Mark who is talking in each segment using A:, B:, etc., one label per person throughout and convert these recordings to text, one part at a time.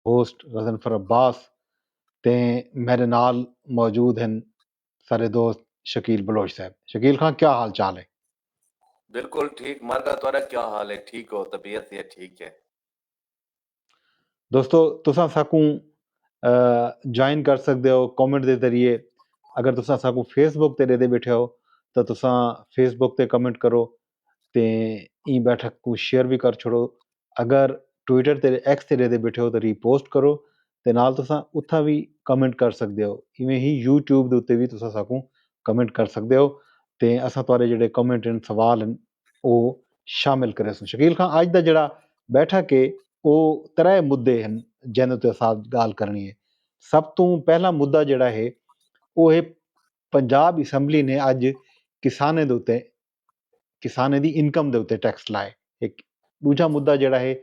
A: Host Ghazanfar Abbas ते मेरे नाल मौजूद हैं सारे दोस्त शकील बलोच साहब। शकील खां, क्या हाल चाल है?
B: बिल्कुल ठीक। मरगा तोरा क्या हाल है? ठीक हो? तबीयत ये ठीक है?
A: दोस्तों तुसां साकूं ज्वाइन कर सकदे हो कमेंट दे जरिए। अगर तुसां साकूं फेसबुक ते ॾेदे बैठे हो तो तुसां फेसबुक ते कमेंट करो ते ई बैठक को शेयर भी कर छोड़ो। अगर ट्विटर ते एक्स ते ॾेदे बैठे हो तो रीपोस्ट करो ते नाल तुसां उत्थां भी कमेंट कर सकदे हो। इवें ही यूट्यूब दे उत्ते भी तुसां साकूं कमेंट कर सकदे हो ते असां तुहाडे जेह्ड़े कमेंट न सवाल न ओह् शामिल करेसूं। शकील खां, अज दा जेह्ड़ा बैठक है ਉਹ ਤਰੇ ਮੁੱਦੇ ਹਨ ਜਿਹਨਾਂ ਤੇ ਅਸਾਂ ਗੱਲ ਕਰਨੀ ਹੈ। ਸਭ ਤੋਂ ਪਹਿਲਾ ਮੁੱਦਾ ਜਿਹੜਾ ਹੈ ਉਹ ਹੈ ਪੰਜਾਬ ਅਸੈਂਬਲੀ ਨੇ ਅੱਜ ਕਿਸਾਨਾਂ ਦੇ ਉੱਤੇ ਕਿਸਾਨਾਂ ਦੀ ਇਨਕਮ ਦੇ ਉੱਤੇ ਟੈਕਸ ਲਾਏ। ਇੱਕ ਦੂਜਾ ਮੁੱਦਾ ਜਿਹੜਾ ਹੈ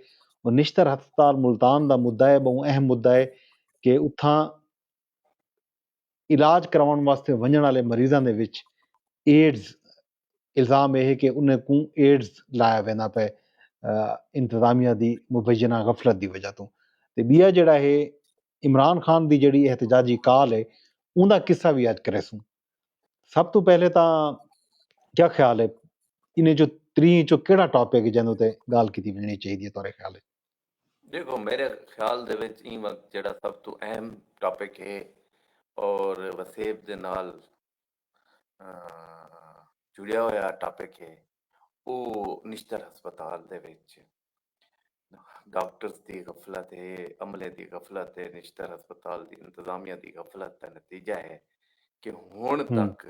A: ਉਹ ਨਿਸ਼ਤਰ ਹਸਪਤਾਲ ਮੁਲਤਾਨ ਦਾ ਮੁੱਦਾ ਹੈ। ਬਹੁਤ ਅਹਿਮ ਮੁੱਦਾ ਹੈ ਕਿ ਉੱਥਾਂ ਇਲਾਜ ਕਰਵਾਉਣ ਵਾਸਤੇ ਵੰਜਣ ਵਾਲੇ ਮਰੀਜ਼ਾਂ ਦੇ ਵਿੱਚ ਏਡਜ਼ इल्ज़ाम यह है कि उन्हें को एड्स लाया वेंदा पे इंतजामिया की मुबैना गफलत की वजह तो। बीआ जड़ा है इमरान खान की जी एहतजाजी काल है उनका किस्सा भी अज करेसूँ। सब तो पहले तो क्या ख्याल है इन्हें जो त्री चो केड़ा टॉपिक है जिन्हों ते गाल की वजनी चाहिए तुहारे ख्याल है?
B: देखो मेरे ख्याल ਦੇ ਵਿੱਚ ਇਹ ਵਕਤ ਜਿਹੜਾ ਸਭ ਤੋਂ ਅਹਿਮ ਟੌਪਿਕ ਹੈ ਔਰ ਵਸੇਬ ਦੇ ਨਾਲ ਜੁੜਿਆ ਹੋਇਆ ਟੌਪਿਕ ਹੈ ਉਹ ਨਿਸ਼ਤਰ ਹਸਪਤਾਲ ਦੇ ਵਿੱਚ ਡਾਕਟਰਸ ਦੀ ਗਫਲਤ ਹੈ, ਅਮਲੇ ਦੀ ਗਫਲਤ ਹੈ, ਨਿਸ਼ਤਰ ਹਸਪਤਾਲ ਦੀ ਇੰਤਜ਼ਾਮੀਆ ਦੀ ਗਫਲਤ ਦਾ ਨਤੀਜਾ ਹੈ कि ਹੁਣ तक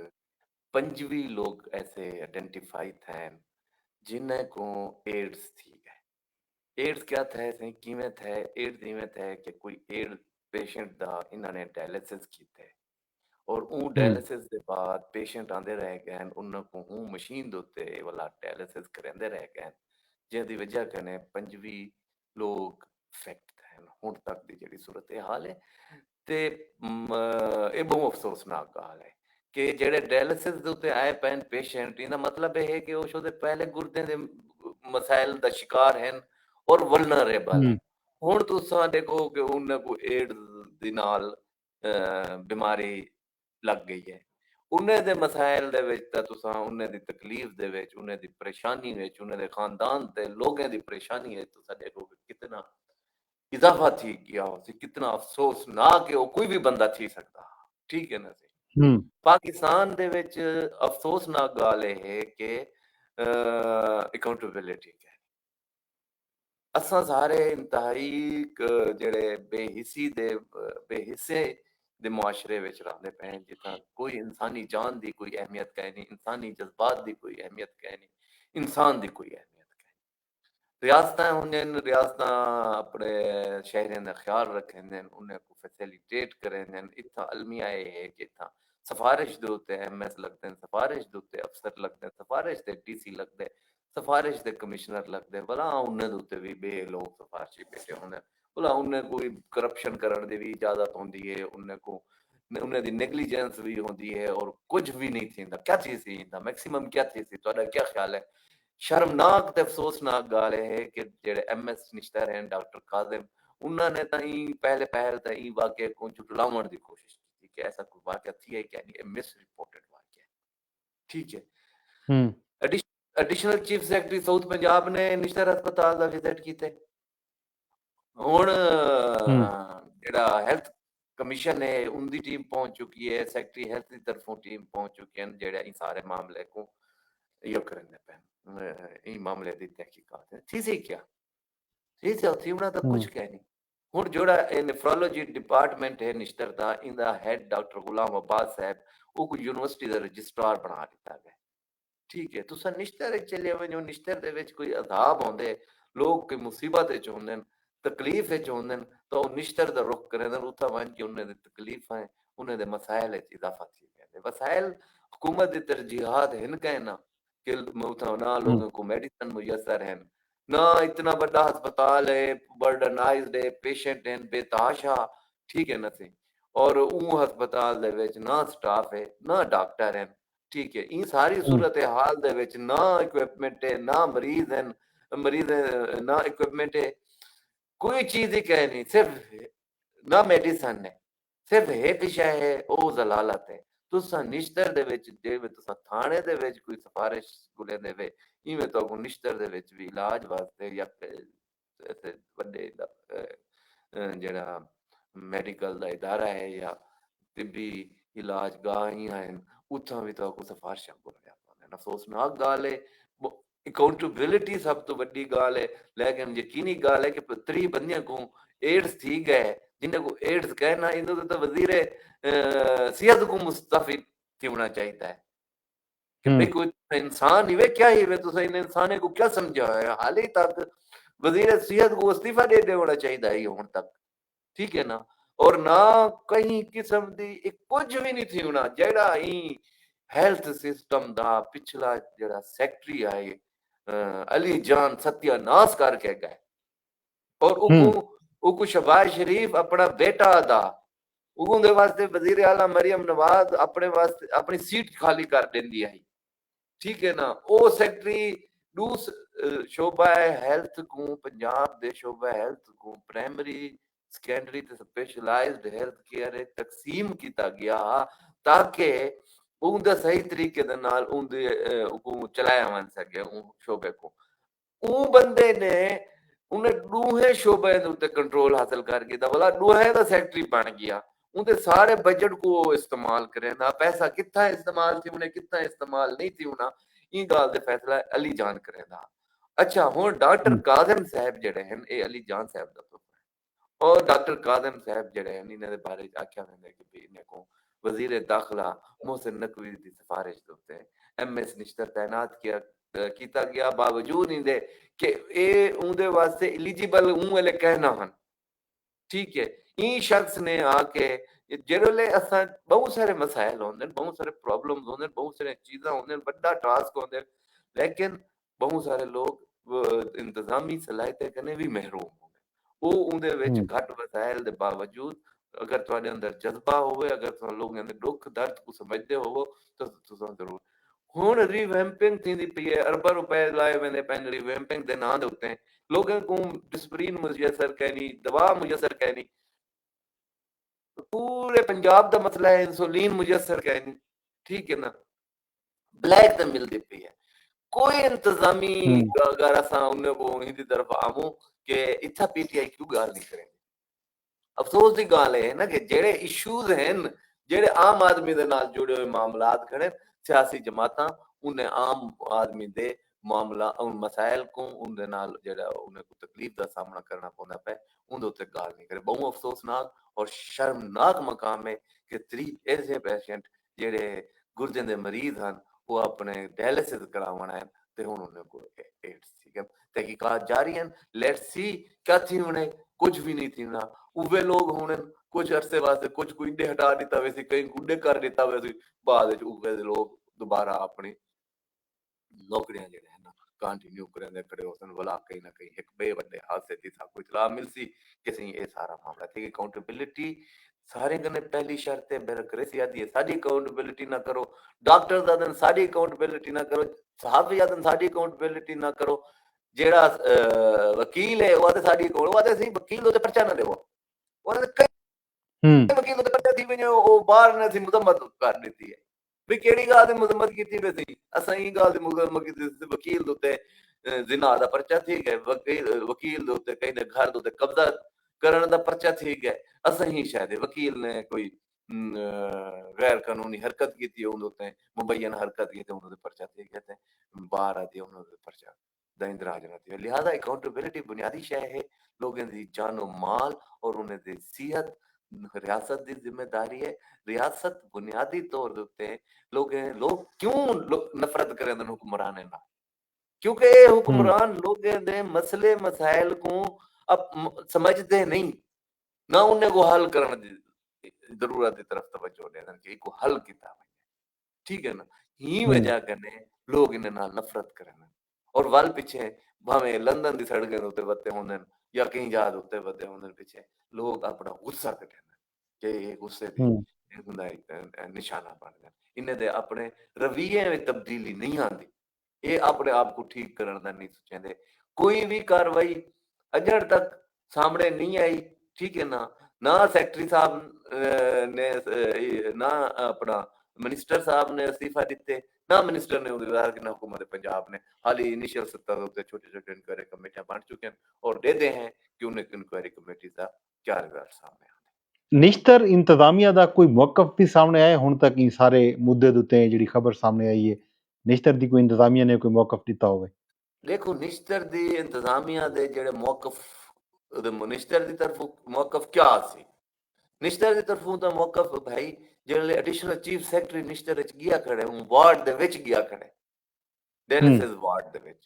B: 25 लोग ऐसे आइडेंटिफाई थे जिन्हें को एड्स थी है। एड्स क्या थे सही कीमें थे एड्स इवें थे कि कोई एड पेशेंट दा इन्होंने डायलिसिस किया और वो डायलिसिस के बाद पेशेंट आंदे रह गए उन्होंने को हूँ मशीन दे उत्ते वाला डायलिसिस करेंदे रह गए जिसकी वजह कने 25 लोग इफेक्ट थे ਹੁਣ तक की जी सूरत हाल है। ਤੇ ਇਹ ਬਹੁਤ ਅਫਸੋਸਨਾਕ ਹਾਲ ਹੈ ਕਿ ਜਿਹੜੇ ਡਾਇਲਿਸਿਸ ਦੇ ਉੱਤੇ ਆਏ ਪੈਨ ਪੇਸ਼ੈਂਟ ਇਹਦਾ ਮਤਲਬ ਇਹ ਹੈ ਕਿ ਉਹ ਉਹਦੇ ਪਹਿਲੇ ਗੁਰਦੇ ਦੇ ਮਸਾਇਲ ਦਾ ਸ਼ਿਕਾਰ ਹਨ ਔਰ ਵਲਨਰੇਬਲ ਹਨ। ਹੁਣ ਤੁਸੀਂ ਦੇਖੋ ਕਿ ਉਹਨਾਂ ਕੋ ਏਡਸ ਦੇ ਨਾਲ ਬਿਮਾਰੀ ਲੱਗ ਗਈ ਹੈ। ਉਹਨੇ ਦੇ ਮਸਾਇਲ ਦੇ ਵਿੱਚ ਤਾਂ ਤੁਸੀਂ ਉਹਨੇ ਦੀ ਤਕਲੀਫ ਦੇ ਵਿੱਚ ਉਹਨੇ ਦੀ ਪਰੇਸ਼ਾਨੀ ਵਿੱਚ ਉਹਨੇ ਦੇ ਖਾਨਦਾਨ ਤੇ ਲੋਕਾਂ ਦੀ ਪਰੇਸ਼ਾਨੀ ਵਿੱਚ ਤੁਸੀਂ ਦੇਖੋ ਕਿ ਕਿਤਨਾ इजाफा थी गया हो कितना अफसोसनाक है वो कोई भी बंदा थी सकता ठीक है ना सी। पाकिस्तान दे विच अफसोसनाक गल है कि अकाउंटेबिलिटी है असां सारे इंतहाई जेड़े बेहिस्से दे मुआशरे विच रहंदे पे जिथा कोई इंसानी जान दी कोई अहमियत कै नहीं, इंसानी जज्बात दी कोई अहमियत कै नहीं, इंसान दी कोई अहमियत रियासतां हुंदिन रियासतां अपने शहरें दा ख्याल रखंदिन उन्हें को फैसिलिटेट करंदिन। इत्थां अलमिया एह् है कि इत्थां सफारिश दे उत्ते एमएस लगदे न, सफारिश दे उत्ते अफसर लगदे न, सफारिश दे डीसी लगदे, सफारिश दे कमिश्नर लगदे। भला उन्हें दे उत्ते भी बे लोग सफारशी बैठे होंदे भला उन्हें कोई करप्शन करन दी भी इजाजत होंदी है उन्हें को उन्हें दी नेगलीजेंस भी होंदी है और कुछ भी नहीं थींदा। क्या चीज़ थींदा मैक्सिमम क्या थी तुहाडा क्या ख्याल है? शर्मनाक ते अफसोसनाक गल है कि जेड़े एमएस निश्तर हैं डॉक्टर काजिम उन्होंने ताई पहले पहल ताई वाकये को झुटलावन की कोशिश की कि ऐसा कोई वाकया थी है क्या नहीं मिस रिपोर्टेड वाकया ठीक है। Additional chief secretary south Punjab ने निश्तर अस्पताल का विजिट किया हुण जेड़ा हेल्थ कमीशन है उनकी टीम पहुंच चुकी है सेक्रेटरी हेल्थ की तरफों टीम पहुंच चुकी है जेड़ा इन सारे मामले को यो करने पे ਇਹ ਮਾਮਲੇ ਦੀ ਤਹਿਕੀਕਾਤ ਹੈ ਥੀ ਸੀ ਕਿਆ ਇਹ ਸੀ ਉਹਨਾਂ ਦਾ ਕੁਝ ਕਹਿ ਨਹੀਂ। ਹੁਣ ਜਿਹੜਾ ਇਹ ਨੈਫਰੋਲੋਜੀ ਡਿਪਾਰਟਮੈਂਟ ਹੈ ਨਿਸ਼ਤਰ ਦਾ ਇਹਦਾ ਹੈਡ ਡਾਕਟਰ ਗੁਲਾਮ ਅब्बास ਸਾਹਿਬ ਉਹ ਕੋਈ ਯੂਨੀਵਰਸਿਟੀ ਦਾ ਰਜਿਸਟਰਾਰ ਬਣਾ ਦਿੱਤਾ ਗਿਆ ਠੀਕ ਹੈ। ਤੁਸੀਂ ਨਿਸ਼ਤਰ ਚੱਲੇ ਵਜੋ ਨਿਸ਼ਤਰ ਦੇ ਵਿੱਚ ਕੋਈ ਅਜ਼ਾਬ ਆਉਂਦੇ ਲੋਕ ਕੋਈ ਮੁਸੀਬਤ ਵਿੱਚ ਹੁੰਦੇ ਨੇ ਤਕਲੀਫ ਵਿੱਚ ਹੁੰਦੇ ਨੇ ਤਾਂ ਉਹ ਨਿਸ਼ਤਰ ਦਾ ਰੁਖ ਕਰਦੇ ਨੇ ਉੱਥਾ ਵੰਜ ਕੇ ਉਹਨਾਂ ਦੀ ਤਕਲੀਫਾਂ ਹੈ ਉਹਨਾਂ ਦੇ ਮਸਾਇਲ ਵਿੱਚ ਇਜ਼ਾਫਾ ਥੀ ਜਾਂਦੇ ਵਸਾਇਲ हुकूमत की तरजीहात हिन कहना कि ना लोगों को मेडिसिन मुयसर है ना इतना बड़ा अस्पताल है बर्डनाइज्ड है पेशेंट हैं बेतहाशा ठीक है ना सी और वो अस्पताल दे विच ना स्टाफ है ना डॉक्टर हैं ठीक है। ये सारी सूरत हाल दे विच ना इक्विपमेंट है ना मरीज हैं मरीज ना इक्विपमेंट है कोई चीज ही कह नहीं सिर्फ ਨਾ ਮੈਡੀਸਨ ਹੈ, ਸਿਰਫ ਇੱਕ ਸ਼ੈ ਹੈ, ਉਹ ਜ਼ਲਾਲਤ ਹੈ। ਤੁਸਾਂ ਨਿਸ਼ਤਰ ਦੇ ਵਿੱਚ, ਜਿਵੇਂ ਤੁਸਾਂ ਥਾਣੇ ਦੇ ਵਿੱਚ ਕੋਈ ਸਿਫਾਰਿਸ਼ ਗੁਲੇ ਦੇਵੇ, ਇਵੇਂ ਤੁਹਾਨੂੰ ਨਿਸ਼ਤਰ ਦੇ ਵਿੱਚ ਵੀ ਇਲਾਜ ਵਾਸਤੇ ਜਾਂ ਇੱਥੇ ਵੱਡੇ ਜਿਹੜਾ ਮੈਡੀਕਲ ਦਾ ਇਦਾਰਾ ਹੈ ਜਾਂ ਤਿੱਬੀ ਇਲਾਜ ਗਾਹ ਹੀ ਆहिनि, ਉੱਥਾਂ ਵੀ ਤੁਹਾਨੂੰ ਸਿਫਾਰਿਸ਼ਾਂ ਘੁਰਿਆ ਪਾਉਂਦੇ। ਅਫਸੋਸਨਾਕ ॻाल्हि है, अकाउंटेबिलिटी सब तो वड्डी ॻाल्हि है, लेकिन यकीनी ॻाल्हि है कि 30 बंदियां को एड्स थी गए, जिन्हें को एड्स कहना, इन तो वजीर सेहत को मुस्तफी होना चाहिए है कि भाई कोई इंसान ही वे, क्या ही वे, तो इन इंसाने को क्या समझा है? हाल ही तक वजीर सेहत को इस्तीफा दे देना चाहिए है हुण तक, ठीक है ना। और ना कहीं किस्म दी कुछ भी नहीं थी होना, जेड़ा ही हेल्थ सिस्टम दा पिछला जेड़ा सेक्रेटरी आए अली जान सत्यानाश करके गए, और उको शहबाज शरीफ अपना बेटा दा उगुंदे वास्ते वजीर आला मरियम नवाज अपने वास्ते अपनी सीट खाली कर देंदी है, ठीक है ना। ओ सेक्रेटरी दूस शोबा हेल्थ को, पंजाब दे शोबा हेल्थ को प्राइमरी सेकेंडरी ते स्पेशलाइज्ड हेल्थ केयर तकसीम किया गया ताकि उनका सही तरीके दे नाल उनदे को चलाया वन सके उन शोबे को। ਉਹ ਬੰਦੇ ਨੇ ਉਹਨੇ ਦੂਹੇ ਸ਼ੋਬੇ ਦੇ ਉੱਤੇ ਕੰਟਰੋਲ ਹਾਸਲ ਕਰ ਕੀਤਾ, ਬਲਾ ਦੂਹੇ ਦਾ ਸੈਕਟਰੀ ਬਣ ਗਿਆ, ਉਹਦੇ ਸਾਰੇ ਬਜਟ को इस्तेमाल करे ना, पैसा कितना इस्तेमाल थी उन्हें कितना इस्तेमाल नहीं थी होना, ये गाल दे फैसला अली जान करे ना। अच्छा हुण डॉक्टर काज़िम साहब जेड़े हैं, ये अली जान साहब दा पुत्र है, और डॉक्टर काज़िम साहब जेड़े हैं इन्हां दे बारे च आख्या वेंदा कि भी इन्हां को वजीर दाखिला मोहसिन नकवी दी सिफारिश दे उत्ते एमएस निश्तर तैनात किया गया, बावजूद इंदे कि ये उनदे वास्ते एलिजिबल हूं वाले कहना हन, ठीक है। ई शख्स ने आके जेड़े असां बहुत सारे मसाइल होंदे, बहुत सारे प्रॉब्लम्स होंदे, बहुत सारे चीज़ां होंदे, बड़ा टास्क होंदे, लेकिन बहुत सारे लोग इंतजामी सलाहियत कने भी महरूम होंदे। वो उनदे विच घट वसाइल दे बावजूद अगर तुहाडे अंदर जज्बा होवे, अगर तुहां लोगों दे दुख दर्द को समझदे होवो तो तुसां जरूर हुण रिवैम्पिंग थींदी पई है, अरबां रुपए लाए वेंदे पैन रिवैम्पिंग दे नां दे उत्ते, लोगों को डिस्प्रीन मुयसर कैनी, दवा मुयसर कैनी, पूरे पंजाब दा मसला है इंसुलिन मुयसर कैनी, ठीक है ना। ब्लैक ते मिलदी पई है, कोई इंतजामी अगर असां उन्हें को इहदी तरफ आऊं कि इत्था पीटीआई क्यों गाल नहीं करें। अफसोस की गाल है ना कि जेड़े इशूज हैं, जेड़े आम आदमी दे नाल जुड़े हुए मामलात खड़े, सियासी जमातां उन्हें आम आदमी दे मामला उन मसाइल को उनदे नाल जेड़ा उन्हें को तकलीफ दा सामना करना पौंदा पे, उनदे उत्ते गाल नहीं करे। बहुत अफसोसनाक और शर्मनाक मकाम है कि 30 ऐसे पेशेंट जेड़े गुर्दे दे मरीज हन, वो अपने डायलिसिस करावण आए ते हुण उन्हें को एड्स, ठीक है। तहकीकात जारी हैं, लेट्स सी क्या थी उन्हें, कुछ भी नहीं थी ना। उवे लोग होने कुछ अरसे वास्ते कुछ कुंडे हटा दिता वैसे, कई कुंडे कर दिता वैसे, बाद विच उवे दे लोग दोबारा अपनी नौकरियां जेड़े है ना कंटिन्यू करेंदे खड़े होसन, भला कहीं ना कहीं एक बे बंदे हादसे दी सा कोई इतला मिलसी कि सही ये सारा मामला ठीक। अकाउंटेबिलिटी सारे कने पहली शर्त है, ब्यूरोक्रेसी आती है साडी अकाउंटेबिलिटी ना करो, डॉक्टर दादन साडी अकाउंटेबिलिटी ना करो, साहब यादन साडी अकाउंटेबिलिटी ना करो, जेड़ा वकील है वो आते साडी को वो आते सही वकील तो पर्चा ना देवो, वो कई वकील तो पर्चा थी वने वो बाहर ने सी मुदम्मत कर देती है भी केड़ी गाल दी मुदम्मत कीती वे सी, असां ई गाल दी मुदम्मत कीती वकील दे उत्ते जिना दा पर्चा थी गए, वकील दे उत्ते कई दे घर दे उत्ते कब्जा करन दा पर्चा थी गए, असां ही शायद वकील ने कोई गैर कानूनी हरकत की उन उत्ते मुबैयन हरकत की ते उन पर्चा थी गए ते बाहर आती उन पर्चा दा इंदराज न थी। लिहाजा अकाउंटेबिलिटी बुनियादी शय है, लोगों दी जानो माल और उन्हें दी सेहत रियासत की जिम्मेदारी है। रियासत बुनियादी तौर उत्ते लोग क्यों नफरत करें हुक्मरान ना, क्योंकि ये हुक्मरान लोगों दे मसले मसाइल को अब समझते नहीं, ना उन्हें को हल करने दी जरूरत की तरफ तवज्जो देना कि को हल किया, ठीक है ना। ही वजह कने लोग इन्हें नाल नफरत करें और वाल पीछे भावे लंदन की सड़कें उत्ते वत्ते होंदे या कहीं जहाज उत्ते वत्ते होंदे पीछे लोग अपना गुस्सा कढन कि गुस्से दी हुंदा निशाना बन गया। इन्हें दे अपने रवैये में तब्दीली नहीं आती, ये अपने आप को ठीक करने का नहीं सोचेंदे। कोई भी कार्रवाई अजर तक सामने नहीं आई ठीक है ना सैकटरी साहब ने ना अपना मिनिस्टर साहब ने अस्तीफा दिते ना मिनिस्टर ने कि हुकूमत पंजाब ने हाल ही इनिशियल सत्ता छोटे छोटे इंक्वायरी कमेटियां बन चुके हैं और दे दे हैं कि उन्हें इंक्वायरी कमेटी का क्या रिजल्ट सामने आने
A: ਨਿਸ਼ਤਰ ਇੰਤਜ਼ਾਮੀਆ ਦਾ ਕੋਈ ਮੌਕਫ ਵੀ ਸਾਹਮਣੇ ਆਇਆ ਹੁਣ ਤੱਕ ਇਹ ਸਾਰੇ ਮੁੱਦੇ ਦੇ ਉੱਤੇ ਜਿਹੜੀ ਖਬਰ ਸਾਹਮਣੇ ਆਈ ਹੈ ਨਿਸ਼ਤਰ ਦੀ ਕੋਈ ਇੰਤਜ਼ਾਮੀਆ ਨੇ ਕੋਈ ਮੌਕਫ ਦਿੱਤਾ ਹੋਵੇ
B: देखो निश्तर दी इंतजामिया दे जेड़े मौकफ निश्तर दी तरफ मौकफ क्या सी निश्तर दी तरफों दा मौकफ भाई जेड़े एडिशनल चीफ सेक्रेटरी निश्तर विच गया खड़े हूं वार्ड दे विच गया खड़े डायलिसिस वार्ड दे विच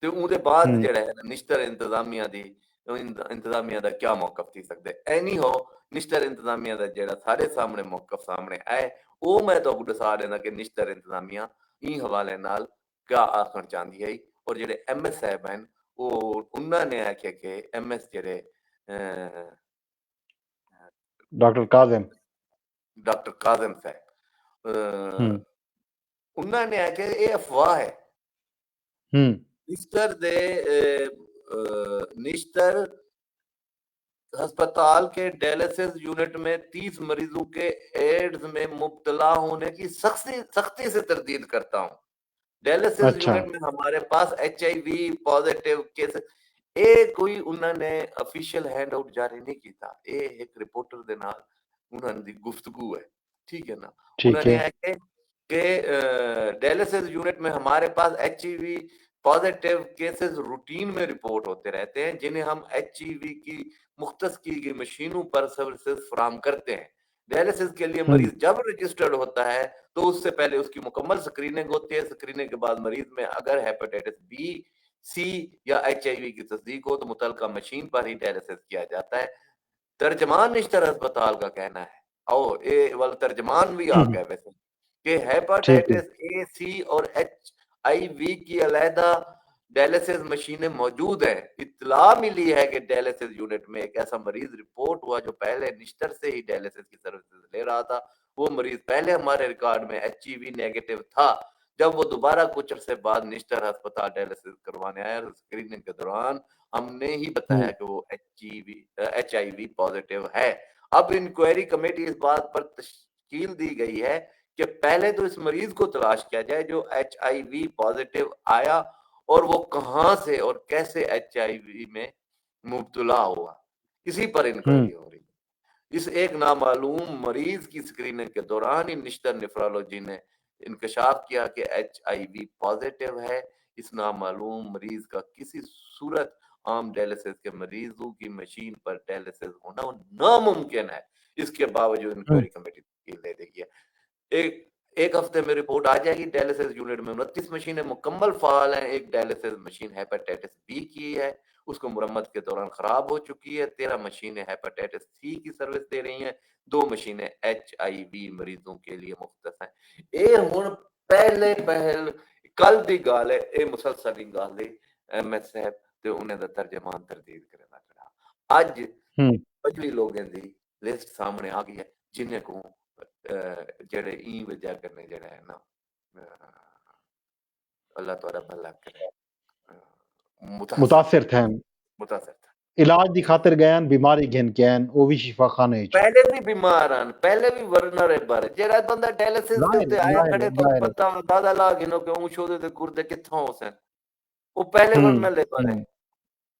B: ते उहदे बाद जेड़ा है निश्तर इंतजामिया दी इंतजामिया दा क्या मौकफ थी सकदे एनी हो निश्तर इंतजामिया दा जेड़ा सारे सामने मौकफ सामने आए ओ मैं तो दसा देना कि निश्तर इंतजामिया ई हवाले नाल क्या आखण चाहंदी है और जेडे एमएस साहब हैं वो उन्होंने आख्या कि एमएस जेडे
A: डॉक्टर काजिम
B: साहब उन्होंने आख्या ये अफवाह है निश्तर अस्पताल के डायलिसिस यूनिट में 30 मरीजों के एड्स में मुब्तला होने की सख्ती से तरदीद करता हूं डायलिसिस यूनिट में हमारे पास HIV पॉजिटिव केस ये कोई उन्होंने ऑफिशियल हैंड आउट जारी नहीं किया ये एक रिपोर्टर दे नाल उन्होंने गुफ्तगू है ठीक है ना उन्होंने आके कि डायलिसिस यूनिट में हमारे पास HIV पॉजिटिव केसेस रूटीन में रिपोर्ट होते रहते हैं जिन्हें हम HIV की मुख्तस की गई मशीनों पर सर्विसेज फराहम करते हैं डायलिसिस के लिए मरीज जब रजिस्टर्ड होता है तो उससे पहले उसकी मुकम्मल स्क्रीनिंग होती है स्क्रीनिंग के बाद मरीज में अगर हेपेटाइटिस बी सी या HIV की तस्दीक हो तो मुतलका मशीन पर ही डायलिसिस किया जाता है तर्जमान निश्तर अस्पताल का कहना है और ये वाला तर्जमान भी आ गया वैसे कि हेपेटाइटिस A C और HIV की अलहदा डायलिसिस मशीनें मौजूद हैं इत्तला मिली है कि डायलिसिस यूनिट में एक ऐसा मरीज रिपोर्ट हुआ जो पहले निश्तर से ही डायलिसिस की सर्विसेज ले रहा था वो मरीज पहले हमारे रिकॉर्ड में HIV नेगेटिव था जब वो दोबारा कुछ अरसे बाद निश्तर अस्पताल डायलिसिस करवाने आया स्क्रीनिंग के दौरान हमने ही बताया कि वो HIV पॉजिटिव है अब इंक्वायरी कमेटी इस बात पर तश्कील दी गई है कि पहले तो इस मरीज को तलाश किया जाए जो HIV पॉजिटिव आया और वो कहां से और कैसे HIV में मुब्तला हुआ इसी पर इंक्वायरी हो रही इस एक नामालूम मरीज की स्क्रीनिंग के दौरान ही निश्तर नेफ्रोलॉजी ने इंकशाफ किया कि HIV पॉजिटिव है इस नामालूम मरीज का किसी सूरत आम डायलिसिस के मरीजों की मशीन पर डायलिसिस होना नामुमकिन है इसके बावजूद इंक्वायरी कमेटी ले देगी एक हफ्ते में रिपोर्ट आ जाएगी डायलिसिस यूनिट में 29 मशीनें मुकम्मल फाल हैं एक डायलिसिस मशीन हेपेटाइटिस बी की है उसको मुरम्मत के दौरान खराब हो चुकी है 13 मशीनें हेपेटाइटिस सी की सर्विस दे रही हैं 2 मशीनें HIV मरीजों के लिए मुख्तस हैं ये हुन पहले पहल कल दी गाल है ये मुसलसल दी गाल है एमएस साहब ते उन्हें दा तर्जमान तरदीद करना पड़ा आज पिछली लोगों दी लिस्ट सामने आ गई है जिन्हें को जेड़े ई वजह करने जेड़ा है ना अल्लाह तआला भला करे
A: मुतासिर थे इलाज दी खातिर गयन बीमारी घिन के आन ओ भी शिफाखाने
B: पहले भी बीमार हैं पहले भी वरनरेबल जेड़ा बंदा डायलिसिस ते आया खड़े तो पता दादा ला गिनो के ऊ छोदे ते गुर्दे किथों होसन ओ पहले वरनरेबल है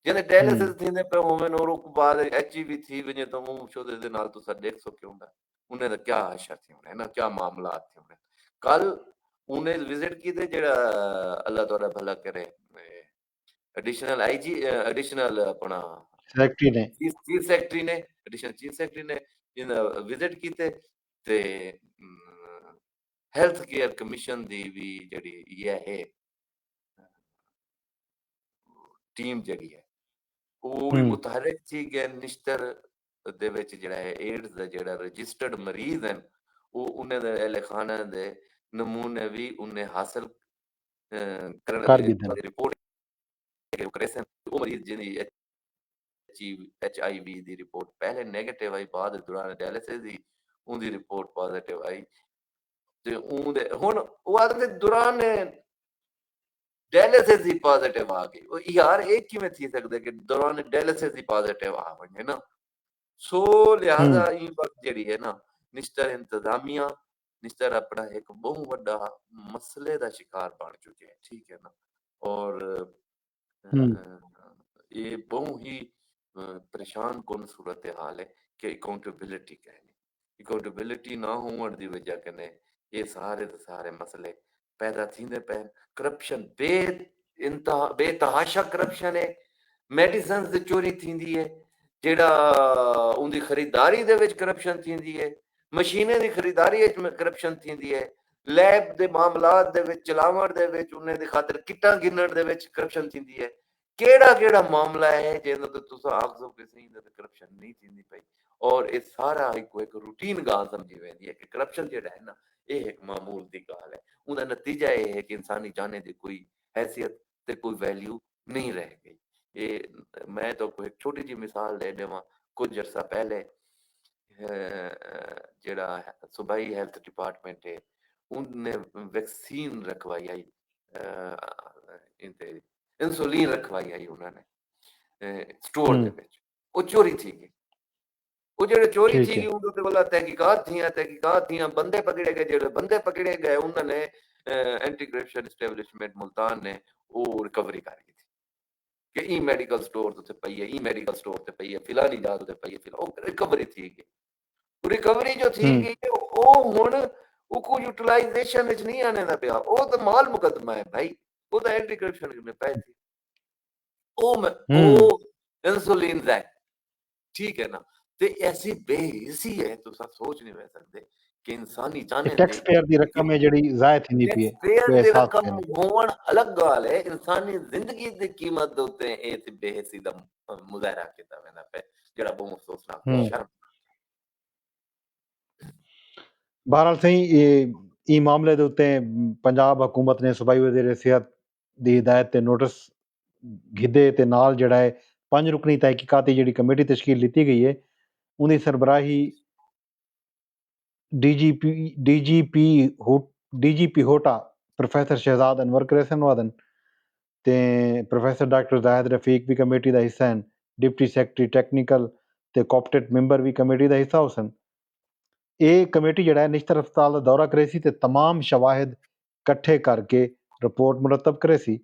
B: जिन्हें डायलिसिस थींदे पे होवन और उस बाद HIV थी वने तो ऊ छोदे दे नाल तुसा देख सको हुंदा उन्हें तो क्या आशा थी उन्हें ना क्या मामला थे उन्हें कल उन्हें विजिट की थे जेड़ा अल्लाह तआला भला करे एडिशनल IG एडिशनल अपना चीफ सेक्रेटरी ने एडिशनल चीफ सेक्रेटरी ने इन विजिट की ते हेल्थ केयर कमीशन दी भी जेड़ी ये है टीम जेड़ी है वो भी मुतहरक थी कि निश्तर दे विच जेड़ा है एड्स दा जेड़ा रजिस्टर्ड मरीज हैं वो उन्हें दे एहलखाना दे नमूने भी उन्हें हासिल करने दी रिपोर्ट करे वो मरीज जिन्हें HIV दी रिपोर्ट पहले नेगेटिव आई बाद दौरान डायलिसिस दी उनदी रिपोर्ट पॉजिटिव आई ते उनदे हुन वो आदमी दौरान डायलिसिस ही पॉजिटिव आ गई यार एक किवें थी सकदे कि दौरान डायलिसिस ही पॉजिटिव आ वने ना सो लिहाजा
A: हम्म
B: ई वक्त जड़ी है ना निश्चर इंतजामिया निश्चर अपना एक बहुत बड़ा मसले का शिकार बन चुके हैं, ठीक है ना। और
A: हम्म
B: ये बहुत ही परेशान कुन सूरत हाल है कि अकाउंटेबिलिटी कहनी अकाउंटेबिलिटी ना होने की वजह कने ये सारे के सारे मसले पैदा थींदे पैन। करप्शन इंतहा बेतहाशा करप्शन है। मेडिसिन ਦੀ ਚੋਰੀ ਥੀਂਦੀ ਹੈ, ਜਿਹੜਾ ਉਹਦੀ ਖਰੀਦਾਰੀ ਦੇ ਵਿੱਚ ਕਰਪਸ਼ਨ ਥੀਂਦੀ ਹੈ, ਮਸ਼ੀਨਾਂ ਦੀ ਖਰੀਦਾਰੀ ਵਿੱਚ ਕਰਪਸ਼ਨ ਥੀਂਦੀ ਹੈ, ਲੈਬ ਦੇ ਮਾਮਲਾਤ ਦੇ ਵਿੱਚ ਚਲਾਵਣ ਦੇ ਵਿੱਚ ਉਹਨੇ ਦੀ ਖਾਤਰ ਕਿੱਟਾਂ ਗਿਣਨ ਦੇ ਵਿੱਚ ਕਰਪਸ਼ਨ ਥੀਂਦੀ ਹੈ। ਕਿਹੜਾ ਮਾਮਲਾ ਹੈ ਜਿਹਦੇ ਤੇ ਤੁਸੀਂ ਆਖ ਸੋ ਕਿ ਸਹੀ ਤੇ ਕਰਪਸ਼ਨ ਨਹੀਂ ਥੀਂਦੀ ਪਈ। ਔਰ ਇਹ ਸਾਰਾ ਇੱਕ ਰੂਟੀਨ ਗੱਲ ਸਮਝੀ ਵੈਂਦੀ ਹੈ ਕਿ ਕਰਪਸ਼ਨ ਜਿਹੜਾ ਹੈ ਨਾ ਇਹ ਇੱਕ ਮਾਮੂਲ ਦੀ ਗੱਲ ਹੈ। ਉਹਦਾ ਨਤੀਜਾ ਇਹ ਹੈ ਕਿ ਇਨਸਾਨੀ ਜਾਨੇ ਦੀ ਕੋਈ हैसियत ਤੇ ਕੋਈ ਵੈਲਿਊ ਨਹੀਂ ਰਹਿ ਗਈ। ये मैं तो कोई एक छोटी जी मिसाल दे देवां। कुछ अरसा पहले जेड़ा सूबाई हेल्थ डिपार्टमेंट है उनने वैक्सीन रखवाई आई, इंसुलिन रखवाई आई उन्होंने स्टोर दे विच, वो चोरी थी गई। वो जेड़े चोरी
A: ठीक
B: थी
A: है
B: गई उनके कोला तहकीकात थियां बंदे पकड़े गए। जेड़े बंदे पकड़े गए उन्होंने एंटी करप्शन एस्टैब्लिशमेंट मुल्तान ने वो रिकवरी कर दी कि ई मेडिकल स्टोर ते पई है, ई मेडिकल स्टोर ते पई है, फिलहाल इजाजत ते पई है, फिलहाल रिकवरी थी गई। रिकवरी जो थी गई है वो हुन वो कोई यूटिलाइजेशन विच नहीं आने दा पिया। वो तो माल मुकदमा है भाई, वो तो एंटी करप्शन में पै थी वो इंसुलिन है, ठीक है ना। ते ऐसी बेहिसी है तुसा सोच नहीं रह सकते कि इंसानी जाने
A: टैक्स पेयर दी रकम है ਜਿਹੜੀ ਜ਼ਾਇਆ ਥींदी पई है
B: टैक्सपेयर
A: कोई
B: दी
A: एहसास
B: रकम
A: कान्हे।
B: होवण अलग ॻाल्हि है। इंसानी ज़िंदगी दी कीमत दे उत्ते ਇਹ बेहिसी दा मुज़ाहरा ਕੀਤਾ वेंदा पिया ਜਿਹੜਾ ਬਹੁਤ ਅਫਸੋਸਨਾਕ ਤੇ ਸ਼ਰਮ।
A: बहरहाल सही ई मामले ਦੇ ਉੱਤੇ ਪੰਜਾਬ ਹਕੂਮਤ ਨੇ ਸੂਬਾਈ ਵਜ਼ੀਰ ਸਿਹਤ ਦੀ ਹਦਾਇਤ ਤੇ ਨੋਟਿਸ ਗਿੱਧੇ ਤੇ ਨਾਲ ਜਿਹੜਾ ਹੈ 5 ਰੁਕਨੀ ਤਹਿਕੀਕਾਤੀ ਜਿਹੜੀ ਕਮੇਟੀ ਤਸ਼ਕੀਲ ਦਿੱਤੀ ਗਈ ਹੈ ਉਹਦੀ ਸਰਬਰਾਹੀ ਡੀਜੀਪੀ ਹੋਟਾ ਪ੍ਰੋਫੈਸਰ ਸ਼ਹਿਜ਼ਾਦ ਅਨਵਰ ਕ੍ਰਿਸ਼ਨ ਵਾਦਨ ਤੇ ਪ੍ਰੋਫੈਸਰ ਡਾਕਟਰ ਜ਼ਾਹਿਦ ਰਫੀਕ ਵੀ ਕਮੇਟੀ ਦਾ ਹਿੱਸਾ ਹਨ। ਡਿਪਟੀ ਸੈਕਟਰੀ ਟੈਕਨੀਕਲ ਤੇ ਕੋਆਪਰੇਟਿਵ ਮੈਂਬਰ ਵੀ ਕਮੇਟੀ ਦਾ ਹਿੱਸਾ ਹੋ ਸਨ। ਇਹ ਕਮੇਟੀ ਜਿਹੜਾ ਹੈ ਨਿਸ਼ਤਰ ਹਸਪਤਾਲ ਦਾ ਦੌਰਾ ਕਰੇ ਸੀ ਤੇ तमाम ਸ਼ਵਾਹਿਦ ਇਕੱਠੇ ਕਰਕੇ ਰਿਪੋਰਟ ਮੁਰਤਬ ਕਰੇ ਸੀ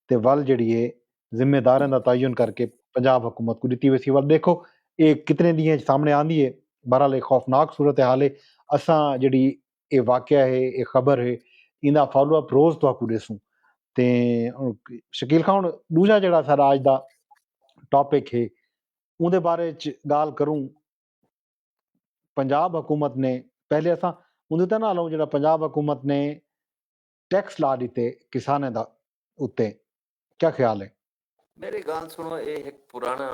A: ਤੇ ਵੱਲ ਜਿਹੜੀ ਹੈ ਜ਼ਿੰਮੇਦਾਰਾਂ ਦਾ ਤਾਯਨ ਕਰਕੇ ਪੰਜਾਬ ਹਕੂਮਤ को ਦਿੱਤੀ ਹੋਈ ਸੀ। ਵੱਲ ਦੇਖੋ ਇਹ ਕਿਤਨੇ ਦੀਆਂ ਸਾਹਮਣੇ ਆਂਦੀ ਹੈ। बहरहाल एक खौफनाक सूरत हाल है। असां जी ये वाक़या है ये खबर है इनका फॉलोअप रोज़ तो ॾिसूं ते शकील खान दूजा जड़ा सारा अज का टॉपिक है उनके बारे गाल करूं। पंजाब हुकूमत ने पहले असां उनते ते ना हलूं जड़ा पंजाब हुकूमत ने टैक्स ला दिते किसाने दा उत्ते क्या ख्याल है?
B: मेरी गाल सुनो ये एक पुराना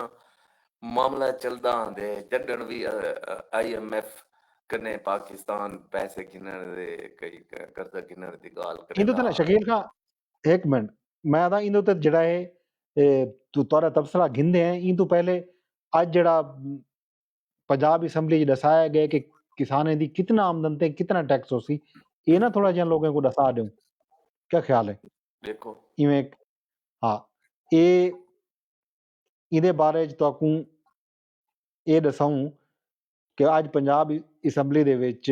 B: मामला चलदा आंदे जडन भी IMF कने पाकिस्तान पैसे गिनण दे कई कर्जा गिनण दी गाल
A: इंदे ते ना
B: करेंदा।
A: शकील खान एक मिनट मैं आदा इंदे ते जड़ा है तू तोरा तबसरा गिनदे हैं इन तो पहले अज जड़ा पंजाब असैम्बली दसाया गया कि किसाने दी कितना आमदन ते कितना टैक्स हो सी ये ना थोड़ा जिहा लोगों को दसा दूं क्या ख्याल है?
B: देखो
A: इवें हाँ ये ਇਹਦੇ ਬਾਰੇ ਚ ਤੁਹਾਨੂੰ ਇਹ ਦੱਸਾਂ ਕਿ ਅੱਜ ਪੰਜਾਬ ਅਸੈਂਬਲੀ ਦੇ ਵਿੱਚ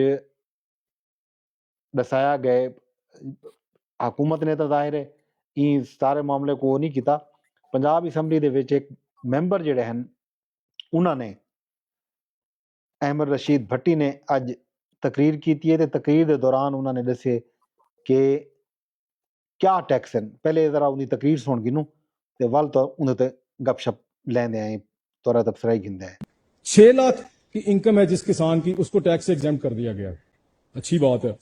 A: ਦਸਾਇਆ ਗਿਆ ਹਕੂਮਤ ਨੇ ਤਾਂ ਜ਼ਾਹਿਰ ਹੈ ਇਹ ਸਾਰੇ ਮਾਮਲੇ ਕੋ ਨਹੀਂ ਕੀਤਾ। ਪੰਜਾਬ ਅਸੈਂਬਲੀ ਦੇ ਵਿੱਚ ਇੱਕ ਮੈਂਬਰ ਜਿਹੜੇ ਹਨ ਉਹਨਾਂ ਨੇ ਅਹਿਮਦ ਰਸ਼ੀਦ ਭੱਟੀ ਨੇ ਅੱਜ ਤਕਰੀਰ ਕੀਤੀ ਹੈ ਤੇ ਤਕਰੀਰ ਦੇ ਦੌਰਾਨ ਉਹਨਾਂ ਨੇ ਦੱਸੇ ਕਿ क्या टैक्स हैं। पहले जरा उनकी तकरीर सुन गिनू ते वल तो उन्हें गपशप लेंदे आए तोरा तबसरा ही गिनदे हैं।
C: 6 लाख की इनकम है जिस किसान की उसको टैक्स से एग्जाम्प्ट कर दिया गया। अच्छी बात है।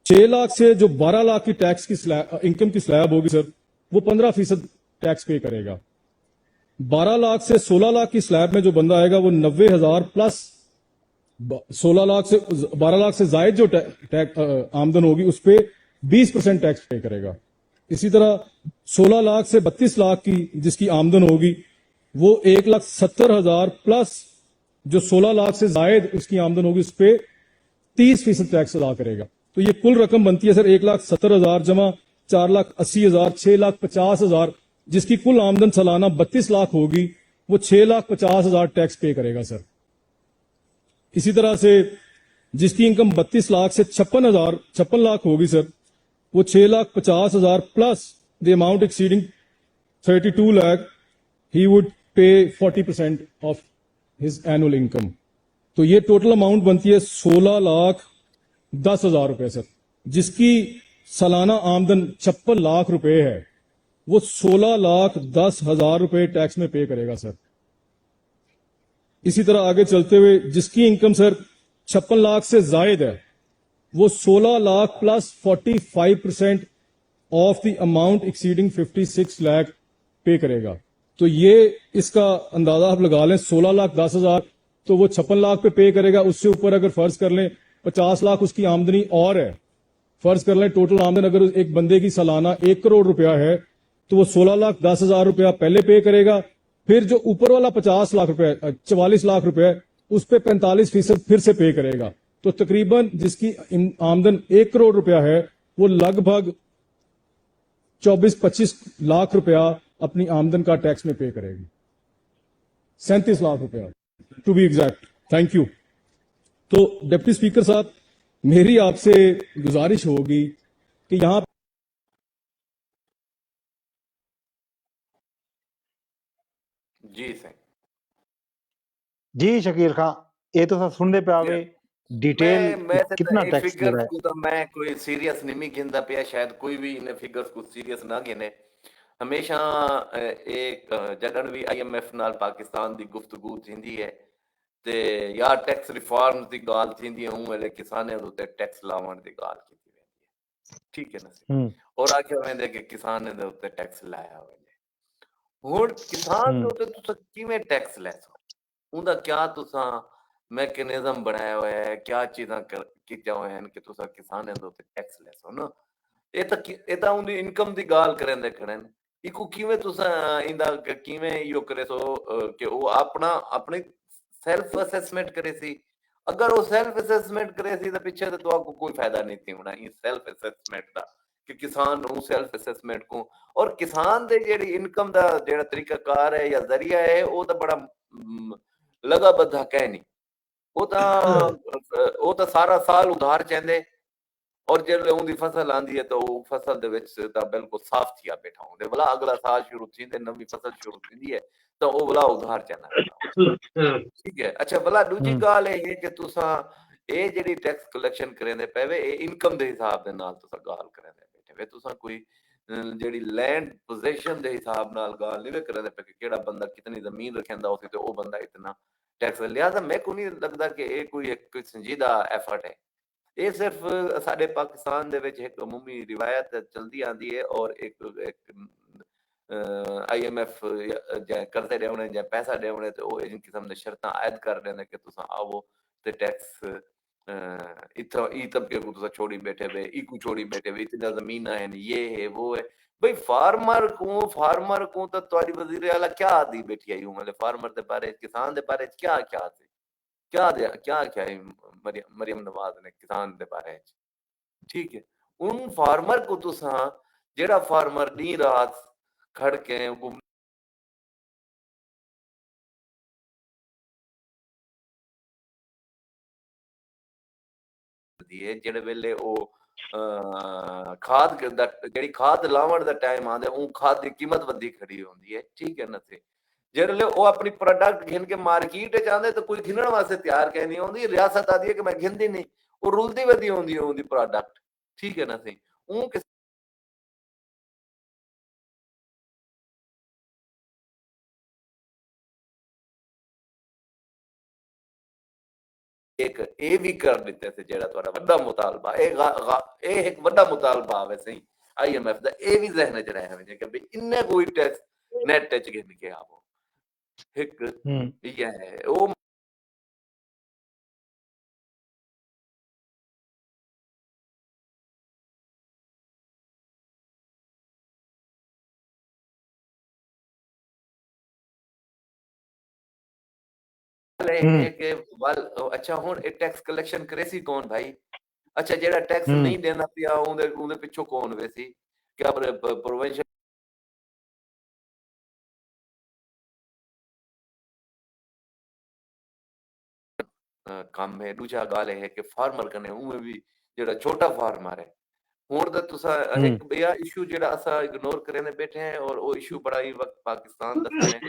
C: 6 लाख से जो 12 लाख की टैक्स की इनकम की स्लैब होगी सर वो 15% टैक्स पे करेगा। 12 लाख से 16 लाख की स्लैब में जो बंदा आएगा वो 90,000 प्लस 16 लाख से 12 लाख से जायद जो आमदन होगी उस पर 20% टैक्स पे करेगा। इसी तरह 16 लाख से 32 लाख की जिसकी आमदन होगी वो 1,70,000 प्लस जो 16 लाख से जायद उसकी आमदन होगी उस पर 30% टैक्स अदा करेगा। तो ये कुल रकम बनती है सर 1,70,000 जमा 4,80,000 6,50,000 जिसकी कुल आमदन सालाना 32 लाख होगी वो 6,50,000 टैक्स पे करेगा सर। इसी तरह से जिसकी इनकम 32 लाख से 56 लाख होगी सर, वो 6,50,000 plus the amount exceeding 32 lakh, he would pay 40% of his annual income। तो ये टोटल अमाउंट बनती है 16,10,000 रुपए सर। जिसकी सालाना आमदन 56 लाख रुपए है, वो 16,10,000 रुपए टैक्स में पे करेगा सर। इसी तरह आगे चलते हुए जिसकी इनकम सर 56 लाख से जायद है, वो 16 lakh plus 45% of the amount exceeding 56 lakh पे करेगा। तो ये इसका अंदाजा आप लगा लें, 16,10,000 तो वो 56 लाख पे करेगा। उससे ऊपर अगर फर्ज कर लें 50 लाख उसकी आमदनी और है, फर्ज कर लें टोटल आमदन अगर एक बंदे की सालाना 1 करोड़ रुपया है, तो वो 16,10,000 रुपया पहले पे करेगा। फिर जो ऊपर वाला 50 लाख रुपया 44 लाख रुपया उस पर 45% फिर से पे करेगा। तो तकरीबन जिसकी आमदन 1 करोड़ रुपया है, वो लगभग 24-25 लाख रुपया अपनी आमदन का टैक्स में पे करेगी। 37 लाख रुपया to be exact. Thank you. तो डिप्टी स्पीकर साहब, मेरी आपसे गुजारिश होगी कि यहां
B: जी सही
A: जी शकील खां, ये तो सब सुनने पे आवे डिटेल
B: मैं
A: कितना
B: तो
A: टैक्स
B: फिगर्स
A: लगा है।
B: को तो मैं कोई सीरियस नहीं गिनता पिया, शायद कोई भी इन फिगर्स को सीरियस ना गिने। हमेशा एक जडन भी IMF नाल पाकिस्तान दी गुफ्तगू थींदी है ते या टैक्स रिफॉर्म्स दी गाल थींदी है, उन वेले किसाने दे उत्ते टैक्स लावण दी गाल कीती वेंदी है, ठीक है ना। और आख्या वेंदे कि किसाने दे उत्ते टैक्स लाया वने। हुण किसान दे उत्ते तुसां किवें टैक्स लै सको, उंदा क्या तुसां मैकेनिज्म बनाया होया है, क्या चीज़ां कीतियां होया हैं कि तुसां किसाने दे उत्ते टैक्स लै सको ना। ਇਹ ਤਾਂ ਉਹਦੀ ਇਨਕਮ ਦੀ ਗੱਲ ਕਰਨ ਦੇ ਖੜਨ ਇਕੋ ਕਿਵੇਂ ਤੁਸੀਂ ਇਹਦਾ ਕਿਵੇਂ ਯੋ ਕਰੇ ਸੋ ਕਿ ਉਹ ਆਪਣੀ ਸੈਲਫ ਅਸੈਸਮੈਂਟ ਕਰੇ ਸੀ। ਅਗਰ ਉਹ ਸੈਲਫ ਅਸੈਸਮੈਂਟ ਕਰੇ ਸੀ ਤਾਂ ਪਿੱਛੇ ਤੇ ਤੁਹਾਨੂੰ ਕੋਈ ਫਾਇਦਾ ਨਹੀਂ ਸੀ ਹੋਣਾ ਇਹ ਸੈਲਫ ਅਸੈਸਮੈਂਟ ਦਾ, ਕਿ ਕਿਸਾਨ ਨੂੰ ਸੈਲਫ ਅਸੈਸਮੈਂਟ ਕੋ ਔਰ ਕਿਸਾਨ ਦੇ ਜਿਹੜੀ ਇਨਕਮ ਦਾ ਜਿਹੜਾ ਤਰੀਕਾਕਾਰ ਹੈ ਜਾਂ ਜ਼ਰੀਆ ਹੈ ਉਹ ਤਾਂ ਬੜਾ ਲਗਾ ਬੱਧਾ ਕਹਿ ਨਹੀਂ। ਉਹ ਤਾਂ ਸਾਰਾ ਸਾਲ ਉਧਾਰ ਚਾਹੁੰਦੇ और जब उनकी फसल आती है तो वो फसल दे विच तां बिल्कुल साफ थिया बैठा होंदे भला अगला साल शुरू थींदे नवी फसल शुरू थींदी है तो वो भला उधार चना ठीक है। अच्छा भला दूजी गाल है कि तुसां ये जेडी टैक्स कलेक्शन करेंदे पवे ये इनकम दे हिसाब दे नाल तुसां गाल करेंदे बैठे वे, तुसां कोई जेडी लैंड पोजीशन दे हिसाब नाल गाल नहीं करेंदे पे कि केड़ा बंदा कितनी जमीन रखेंदा होसी ते वो बंदा इतना टैक्स लिहाजा मैं को नहीं लगदा कि ये कोई संजीदा एफर्ट है। ये सिर्फ साडे पाकिस्तान दे विच एक अमूमी रिवायत चलदी आंदी है और एक IMF जां करदे रहने जां पैसा देवणे ते ओ इन किस्म दे शर्तां आयद कर देने कि तुसां आवो ते टैक्स इथों ई तबके को तुसां छोड़ी बैठे वे इकू छोड़ी बैठे वे इतना जमीन है ये है वो है। भाई फार्मर को तो तुहाडी वजीर आला क्या आदी बैठी आई हूं मतलब फार्मर दे बारे किसान दे बारे क्या क्या थे क्या है मरियम नवाज ने किसान दे बारे ठीक है। उन फार्मर को तुसां जेड़ा फार्मर दी रात खड़ के दिए जेड़े वेले ओ खाद जेड़ी खाद लावण दा टाइम आंदा उन खाद दी कीमत वधी खड़ी होंदी है, ठीक है ना। थे जेड़े वो अपनी प्रोडक्ट घिन के मार्केट च आंदे तो कोई घिनण वास्ते तैयार कह नहीं होंदी, रियासत आदी है कि मैं घिनदी नहीं, वो रुलदी वधी होंदी है उनदी प्रोडक्ट, ठीक है ना। सी उन एक ये भी कर दिते थे जेड़ा तुहाडा वड्डा मुतालबा ए एक वड्डा मुतालबा आवे सही IMF दा ए भी जहन च रहे वने कि भाई इन्ने कोई टैक्स नेट च घिन के आवो एक ये है वो के वल अच्छा हुन ए टैक्स कलेक्शन करे सी कौन भाई। अच्छा जेड़ा टैक्स नहीं देना पिया उनदे पिछो कौन वे सी क्या प्रोविंशियल ਕੰਮ ਹੈ। ਦੂਜਾ ਗੱਲ ਇਹ ਹੈ ਕਿ ਫਾਰਮਰ ਕਨੇ ਉਵੇਂ ਵੀ ਜਿਹੜਾ ਛੋਟਾ ਫਾਰਮਰ ਹੈ ਹੁਣ ਤਾਂ तुसा एक भैया इशू ਜਿਹੜਾ ਅਸਾਂ ਇਗਨੋਰ ਕਰਨੇ ਬੈਠੇ हैं और ਉਹ ਇਸ਼ੂ ਬੜਾ ਹੀ ਵਕਤ ਪਾਕਿਸਤਾਨ ਦਾ ਹੈ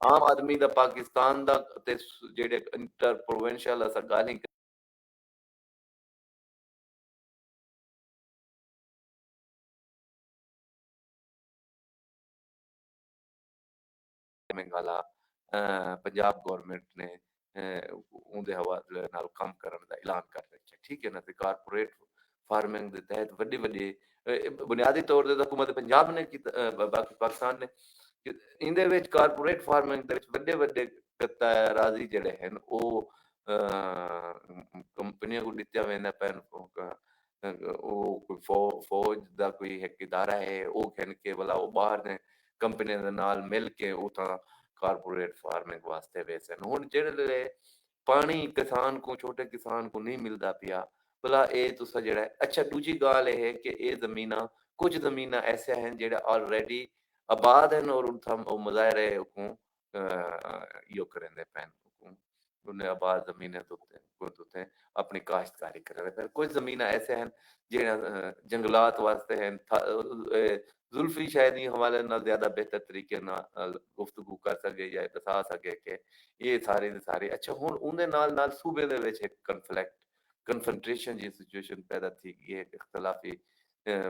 B: ਆਮ ਆਦਮੀ ਦਾ ਪਾਕਿਸਤਾਨ ਦਾ ਤੇ ਜਿਹੜੇ ਇੰਟਰ ਪ੍ਰੋਵਿੰਸ਼ੀਅਲ ਅਸਾਂ ਗੱਲ ਹੀ ਮੇਘਾਲਾ ਪੰਜਾਬ ਗਵਰਨਮੈਂਟ ਨੇ ਉਹਦੇ ਹਵਾਲੇ ਨਾਲ ਕੰਮ ਕਰਨ ਦਾ ਐਲਾਨ ਕਰ ਰੱਖਿਆ ਠੀਕ ਹੈ ਨਾ ਤੇ ਕਾਰਪੋਰੇਟ ਫਾਰਮਿੰਗ ਦੇ ਤਹਿਤ ਵੱਡੇ ਵੱਡੇ ਬੁਨਿਆਦੀ ਤੌਰ ਤੇ ਹਕੂਮਤ ਪੰਜਾਬ ਨੇ ਕੀਤਾ ਬਾਕੀ ਪਾਕਿਸਤਾਨ ਨੇ ਇਹਦੇ ਵਿੱਚ ਕਾਰਪੋਰੇਟ ਫਾਰਮਿੰਗ ਦੇ ਵਿੱਚ ਵੱਡੇ ਵੱਡੇ ਰਾਜ਼ੀ ਜਿਹੜੇ ਹਨ ਉਹ ਕੰਪਨੀਆਂ ਨੂੰ ਦਿੱਤੇ ਵੇਂਦਾ ਪੈਨ ਉਹ ਕੋਈ ਫੌਜ ਦਾ ਕੋਈ ਇੱਕ ਇਦਾਰਾ ਹੈ ਉਹ ਕਹਿਣ ਕੇ ਭਲਾ ਉਹ ਬਾਹਰ ਨੇ ਕੰਪਨੀਆਂ ਦੇ ਨਾਲ ਮਿਲ ਕੇ ਉਹ ਤਾਂ ਕਾਰਪੋਰੇਟ फार्मिंग वास्ते वैसे ਹੁਣ ਜਿਹੜੇ ਪਾਣੀ ਕਿਸਾਨ ਕੋ ਛੋਟੇ ਕਿਸਾਨ ਕੋ ਨਹੀਂ ਮਿਲਦਾ ਪਿਆ ਭਲਾ ਇਹ ਤੁਸੀਂ ਜਿਹੜਾ ਅੱਛਾ ਦੂਜੀ ਗੱਲ ਇਹ ਹੈ ਕਿ ਇਹ ਜ਼ਮੀਨਾਂ ਕੁਝ ਜ਼ਮੀਨਾਂ ਐਸੇ ਹਨ ਜਿਹੜਾ ਆਲਰੇਡੀ ਆਬਾਦ ਹਨ ਔਰ ਉਹ ਮੁਜ਼ਾਹਰੇ ਕੋ ਯੋ ਕਰਨੇ ਪੈਨ ਉਹਨੇ ਆਬਾਦ ਜ਼ਮੀਨਾਂ ਤੋਂ ਆਪਣੀ ਕਾਸ਼ਤਕਾਰੀ ਕਰ ਰਹੇ ਕੁਝ ਜ਼ਮੀਨਾਂ ਐਸੇ ਹਨ ਜਿਹੜਾ ਜੰਗਲਾਤ ਵਾਸਤੇ ਹਨ जुल्फी शायद ही हवाले ना ज्यादा बेहतर तरीके नाल गुफ्तगू कर सके या दसा सके कि ये सारे दे सारे अच्छा हुण उहदे नाल सूबे दे विच एक कन्फ्रंटेशन जी सिचुएशन पैदा थी गई है इख्तलाफी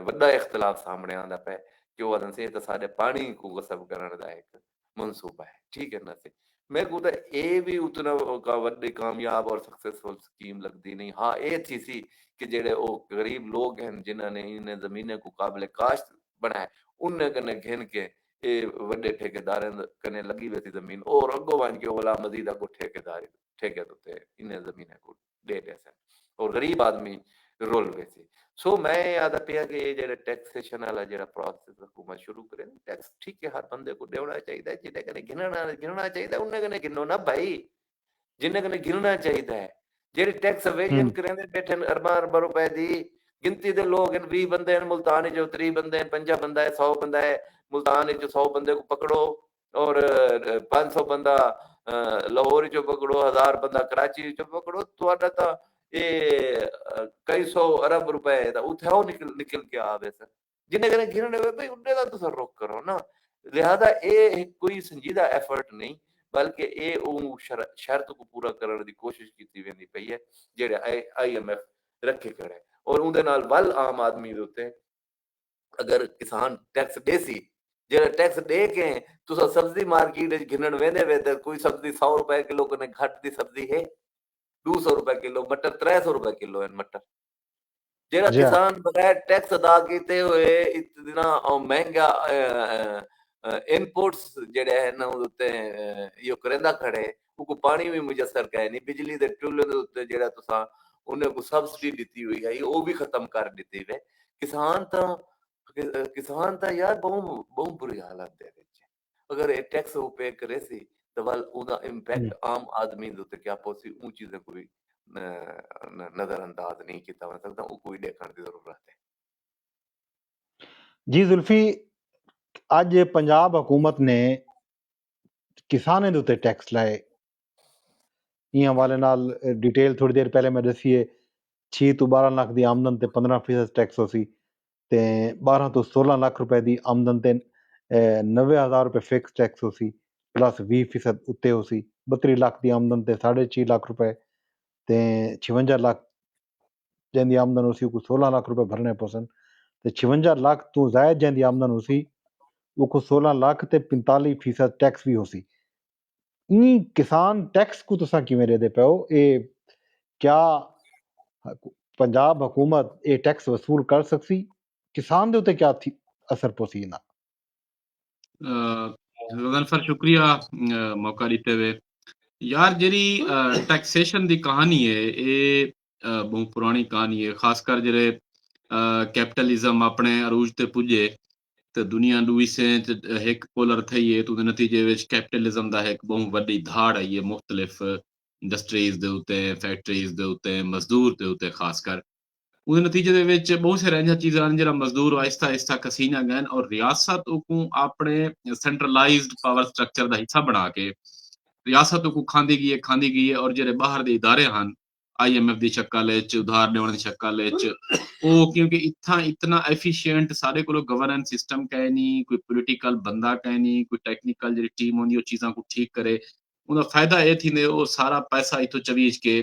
B: वड्डा इख्तलाफ सामने आंदा पे कि वो आदन से तो साडे पानी को गसब करने दा एक मंसूबा है ठीक है ना से मेरे को तो ये भी उतना वड्डी कामयाब और सक्सेसफुल स्कीम लगती नहीं हाँ ये थी सी कि जेड़े वो गरीब लोग हैं जिन्होंने इन जमीनें को काबिल काश्त बनाए उनने कने घिन के ये वड्डे ठेकेदार कने लगी हुई थी जमीन और अगो बन के ओला मजीदा को ठेकेदार ठेके तो इन्हें जमीन को दे दे और गरीब आदमी रोल हुए सी सो मैं याद पिया कि ये जेड़ा टैक्सेशन वाला जेड़ा प्रोसेस हुकूमत शुरू करे टैक्स ठीक है हर बंदे को देना चाहिए जिन्हें कने गिनना चाहिए उन्हें कने गिनो ना भाई जिन्हें कने गिनना चाहिए जेड़े टैक्स एवेजन करने बैठे अरबा रुपए दी गिनती दे लोग 20 बंदे हैं मुल्तान जो 30 बंदे हैं 50 बंदा है 100 बंदा है मुल्तान जो 100 बंदे को पकड़ो और 500 बंदा लाहौर जो पकड़ो 1000 बंदा कराची जो पकड़ो तो ये कई सौ अरब रुपए उठे निकल के आवे सर जिन्हें कने गिनने भाई उन्हें दा तसर्रुफ करो ना लिहाजा ये कोई संजीदा एफर्ट नहीं बल्कि ये शर्त को पूरा करने की कोशिश की वेंदी पई है जेड़े IMF रखे करे और उनके नाल वल आम आदमी दे उत्ते अगर किसान टैक्स दे सी जेड़ा टैक्स दे के तुसा सब्जी मार्केट विच गिनन वेंदे वे ते कोई सब्जी 100 रुपए किलो कने घट दी सब्जी है 200 रुपए किलो मटर 300 रुपए किलो है मटर जेड़ा किसान बगैर टैक्स अदा कीते हुए इतना महंगा इनपुट्स जेड़े है ना उत्ते यो करेंदा खड़े उको पानी भी मुयसर कै नहीं बिजली दे टुल्ले दे उत्ते जेड़ा तुसा उन्हें को सब्सिडी दी हुई है वो भी खत्म कर दी है किसान तो यार बहुत बुरी हालत दे अगर ये टैक्स वो पे करे सी तो वाल उदा इंपैक्ट आम आदमी दे क्या पोसी ऊं चीजें कोई नजरअंदाज नहीं किया जा सकता वो कोई देखने की जरूरत है
A: जी जुल्फी आज पंजाब हुकूमत ने किसाने दे उत्ते टैक्स लाए इन हवाले नाल डिटेल थोड़ी देर पहले मैं दसीए 6 तो 12 लाख की आमदन ते 15% टैक्स हो सी ते 12 तो 16 लाख रुपए की आमदन ते 90,000 रुपए फिक्स टैक्स हो सी प्लस 20% उत्ते हो सी 32 लाख की आमदन ते 6.5 लाख रुपए ते 56 लाख जैंदी आमदन हो सी को 16 लाख रुपए भरने पसन ते 56 लाख तो जायद जैंदी आमदन हो सी वो 16 लाख ते 45% टैक्स भी हो सी किसान टैक्स को तुसा किवें दे पे हो ये क्या पंजाब हुकूमत ये टैक्स वसूल कर सकती किसान दे उते क्या थी असर पोसी ना
D: गजनफर शुक्रिया मौका दीते हुए यार जेरी टैक्सेशन दी कहानी है ये बहुत पुरानी कहानी है खासकर जेरे कैपिटलिज्म अपने अरूज ते पुजे तो दुनिया दू हिस्से एक पोलर थी है तो नतीजे विच कैपिटलिज्म दा एक बहुत वड्डी धाड़ आई है मुख्तलिफ इंडस्ट्रीज दे उत्ते फैक्टरीज दे उत्ते मजदूर दे उत्ते खासकर उस नतीजे दे विच बहुत सारे ऐसा चीज़ां जिहड़ा मजदूर आहिस्ता आहिस्ता कसीना गए और रियासत को अपने सेंट्रलाइज्ड पावर स्ट्रक्चर का हिस्सा बना के रियासत को खांदी गई है और जेरे बाहर दे इदारे हैं IMF ਦੀ ਸ਼ਕਲ ਵਿੱਚ ਉਧਾਰ ਦੇਣ ਦੀ ਸ਼ਕਲ ਵਿੱਚ ਉਹ ਕਿਉਂਕਿ ਇਤਨਾ ਐਫੀਸ਼ੀਐਂਟ ਸਾਡੇ ਕੋਲ ਗਵਰਨੈਂਸ ਸਿਸਟਮ ਕਹੇ ਨਹੀਂ, ਕੋਈ ਪੋਲੀਟੀਕਲ ਬੰਦਾ ਕਹੇ ਨਹੀਂ, ਕੋਈ ਟੈਕਨੀਕਲ ਜਿਹੜੀ ਟੀਮ ਹੁੰਦੀ ਉਹ ਚੀਜ਼ਾਂ ਨੂੰ ਠੀਕ ਕਰੇ। ਉਹਦਾ ਫਾਇਦਾ ਇਹ ਥੀਂਦੇ ਉਹ ਸਾਰਾ ਪੈਸਾ ਇਥੋਂ ਚਵੀਜ ਕੇ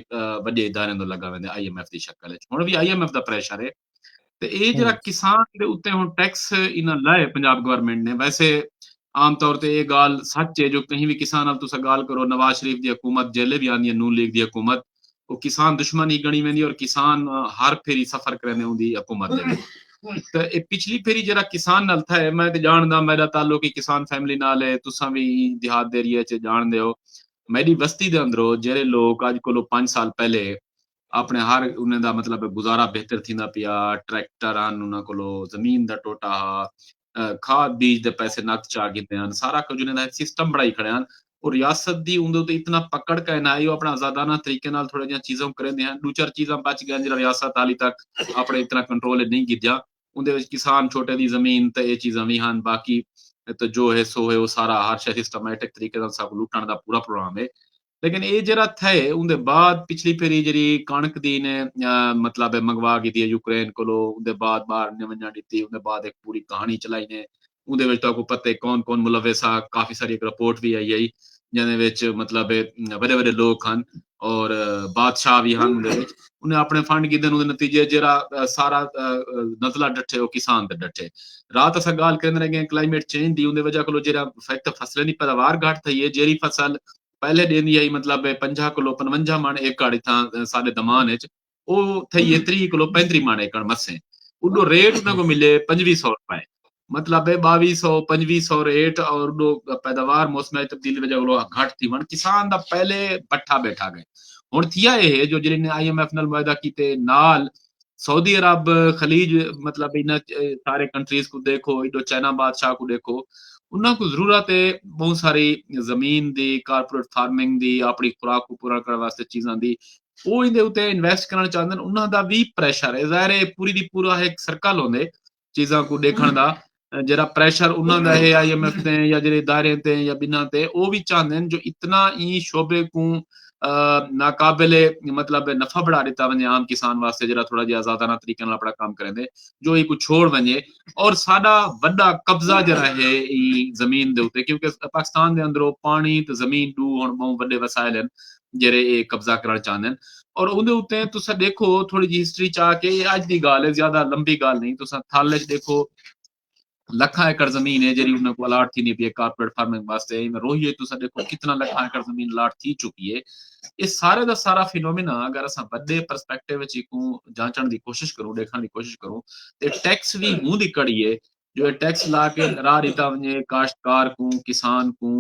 D: ਵੱਡੇ ਇਦਾਰਿਆਂ ਤੋਂ ਲੱਗਾ ਵੈਂਦੇ IMF ਦੀ ਸ਼ਕਲ ਵਿੱਚ। ਹੁਣ ਵੀ IMF ਦਾ ਪ੍ਰੈਸ਼ਰ ਹੈ ਤੇ ਇਹ ਜਿਹੜਾ ਕਿਸਾਨ ਦੇ ਉੱਤੇ ਹੁਣ ਟੈਕਸ ਇਹਨਾਂ ਲਾਏ ਪੰਜਾਬ ਗਵਰਨਮੈਂਟ ਨੇ, ਵੈਸੇ ਆਮ ਤੌਰ ਤੇ ਇਹ ਗੱਲ ਸੱਚ ਹੈ, ਜੋ ਕहीं ਵੀ ਕਿਸਾਨ ਨਾਲ ਤੁਸੀਂ ਗੱਲ ਕਰੋ, ਨਵਾਜ਼ ਸ਼ਰੀਫ ਦੀ ਹਕੂਮਤ जेले भी आंदी है, नून लीग ਦੀ ਹਕੂਮਤ, ਉਹ ਕਿਸਾਨ ਦੁਸ਼ਮਣ ਹੀ ਗਣੀ ਵੈਂਦੀ ਔਰ ਕਿਸਾਨ ਹਰ ਫੇਰੀ ਸਫਰ ਕਰਨੇ ਹੁੰਦੀ ਹਕੂਮਤ ਦੇ ਵਿੱਚ। ਤੇ ਇਹ ਪਿਛਲੀ ਫੇਰੀ ਜਿਹੜਾ ਕਿਸਾਨ ਨਾਲ ਥਾ ਮੈਂ ਤੇ ਜਾਣਦਾ, ਮੇਰਾ ਤਾਲੁਕ ਹੀ ਕਿਸਾਨ ਫੈਮਿਲੀ ਨਾਲ ਹੈ, ਤੁਸੀਂ ਵੀ ਦਿਹਾਤ ਦੇ ਏਰੀਆ 'ਚ ਜਾਣਦੇ ਹੋ। ਮੇਰੀ ਬਸਤੀ ਦੇ ਅੰਦਰੋਂ ਜਿਹੜੇ ਲੋਕ ਅੱਜ ਕੋਲੋਂ 5 ਸਾਲ ਪਹਿਲੇ ਆਪਣੇ ਹਰ ਉਹਨਾਂ ਦਾ ਮਤਲਬ ਗੁਜ਼ਾਰਾ ਬਿਹਤਰ ਥੀਂਦਾ ਪਿਆ, ਟਰੈਕਟਰ ਹਨ ਉਹਨਾਂ ਕੋਲੋਂ, ਜ਼ਮੀਨ ਦਾ ਟੋਟਾ, ਖਾਦ ਬੀਜ ਦੇ ਪੈਸੇ ਨੱਕ ਚਾ ਕੀਤੇ ਹਨ, ਸਾਰਾ ਕੁਝ ਉਹਨਾਂ ਦਾ ਸਿਸਟਮ ਬਣਾਈ ਖੜੇ ਹਨ। और रियासत दी उंदे ते इतना पकड़ का ना है, अपना आजादाना तरीके नाल थोड़ा जिहा चीज़ां करेंदे हैं, दो चार चीज़ां बच गईयां जिहड़ा रियासत हाली तक अपने इतना कंट्रोल नहीं कीता। उंदे विच किसान छोटे दी जमीन ते ये चीज़ां भी हन, बाकी तो जो है सो है वो सारा हर शे सिस्टमैटिक तरीके नाल सब लुटण दा पूरा प्रोग्राम है। लेकिन ये जरा थे उंदे बाद पिछली फेरी जिहड़ी कणक दी ने मतलब मंगवा की थी यूक्रेन कोलों, उंदे बाद बाहर ने वंजण दित्ती, उंदे बाद एक पूरी कहानी चलाई ने। उंदे विच तो आपको पता है कौन कौन मुलविस आ, काफी सारी एक रिपोर्ट भी आई है ਜਿਹਦੇ ਵਿੱਚ ਮਤਲਬ ਵੱਡੇ ਵੱਡੇ ਲੋਕ ਹਨ ਔਰ ਬਾਦਸ਼ਾਹ ਵੀ ਹਨ। ਉਹਦੇ ਵਿੱਚ ਉਹਨੇ ਆਪਣੇ ਫੰਡ ਕੀਤੇ, ਉਹਦੇ ਨਤੀਜੇ ਜਿਹੜਾ ਸਾਰਾ ਨਜ਼ਲਾ ਡੱਠੇ ਉਹ ਕਿਸਾਨ ਤੇ ਡੱਠੇ। ਰਾਤ ਅਸਾਂ ਗੱਲ ਕਰਦੇ ਰਹੇ ਕਲਾਈਮੇਟ ਚੇਂਜ ਦੀ, ਉਹਦੇ ਵਜ੍ਹਾ ਕੋਲੋਂ ਜਿਹੜਾ ਫੈਕਟ ਫਸਲਾਂ ਦੀ ਪੈਦਾਵਾਰ ਘੱਟ थी है। ਜਿਹੜੀ ਫਸਲ ਪਹਿਲੇ ਦੇਂਦੀ ਆਈ ਮਤਲਬ 50 ਕਿਲੋ 55 ਮਣ ਏਕੜ ਥਾਂ ਸਾਡੇ ਦਮਾਨ ਵਿੱਚ, ਉਹ थी है 30 ਕਿਲੋ 35 ਮਣ ਏਕੜ ਮੱਸੇ। ਉਦੋਂ ਰੇਟ ਉਹਨਾਂ को मिले 2500 रुपए, मतलब है 2200-2500 रेट, और पैदावार मौसम तब्दीली वजह घट थी वन किसान दा पहले पट्ठा बैठा गए। हुण थिया ये जो जिन्हें IMF नाल वायदा कीते नाल सऊदी अरब खलीज, मतलब इन सारे कंट्रीज को देखो, इधो चाइना बादशाह को देखो, उन्हां को जरूरत है बहुत सारी जमीन दी, कारपोरेट फार्मिंग दी, अपनी खुराक को पूरा करने वास्ते चीज़ां दी, वो इहदे उत्ते इन्वेस्ट करना चाहते हैं। उन्हां दा भी प्रेशर है, ज़ाहिर है पूरी दी पूरा एक सर्कल होंदे चीज़ां को देखण दा, जरा प्रेशर उन्होंने है IMF ते या जेरे इदारे ते या बिना ते वो भी चाहते हैं जो इतना ही शोबे को नाकाबिले मतलब नफा बढ़ा देता वने आम किसान वास्ते, जरा थोड़ा जिहा आजादाना तरीके नाल अपना काम करेंदे जो ही कुछ छोड़ वने। और साडा बड़ा कब्जा जरा है जमीन दे उत्ते, क्योंकि पाकिस्तान दे अंदरों पानी ते जमीन दो हुण बहुत बड़े वसाइल हैं जेरे ये कब्जा करना चाहते हैं। और उहदे उत्ते तुसा देखो थोड़ी जी हिस्ट्री चा के अज दी गल है, ज्यादा लंबी गल नहीं, तुसा थल च देखो लखा एकड़ जमीन है जी उन्हें अलाट थी नहीं पी कारपोरेट फार्मिंग वास्ते। रोहिए तुसा देखो कितना लखा एकड़ जमीन अलाट थी चुकी है। ये सारे दा सारा फिनोमिना अगर असां बड़े परस्पेक्टिव विच इको जांचण दी कोशिश करूं, देखण दी कोशिश करूं, ते टैक्स भी मुंह दी कड़ी है जो टैक्स ला के राह रीता वने काश्तकार को, किसान को,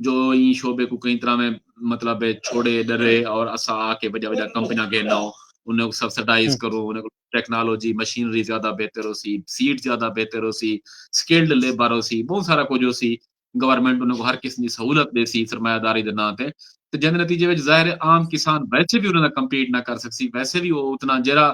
D: जो ई शोबे को कई तरह में मतलब छोड़े डरे और असा आके वजह वजह कंपनियां घेना उन्हें सब्सिडाइज करो, उन्हें टेक्नोलॉजी मशीनरी ज्यादा बेहतर हो सी, सीट ज्यादा बेहतर हो सी, स्किल्ड लेबर हो सी, बहुत सारा कुछ हो सी, गवर्नमेंट उन्हें हर किस्म की सहूलत दे सी सरमायादारी दे नाम ते। ते जिहदे नतीजे विच ज़ाहिर है आम किसान वैसे भी उन्हें कंपीट ना कर सकसी, वैसे भी वो उतना जरा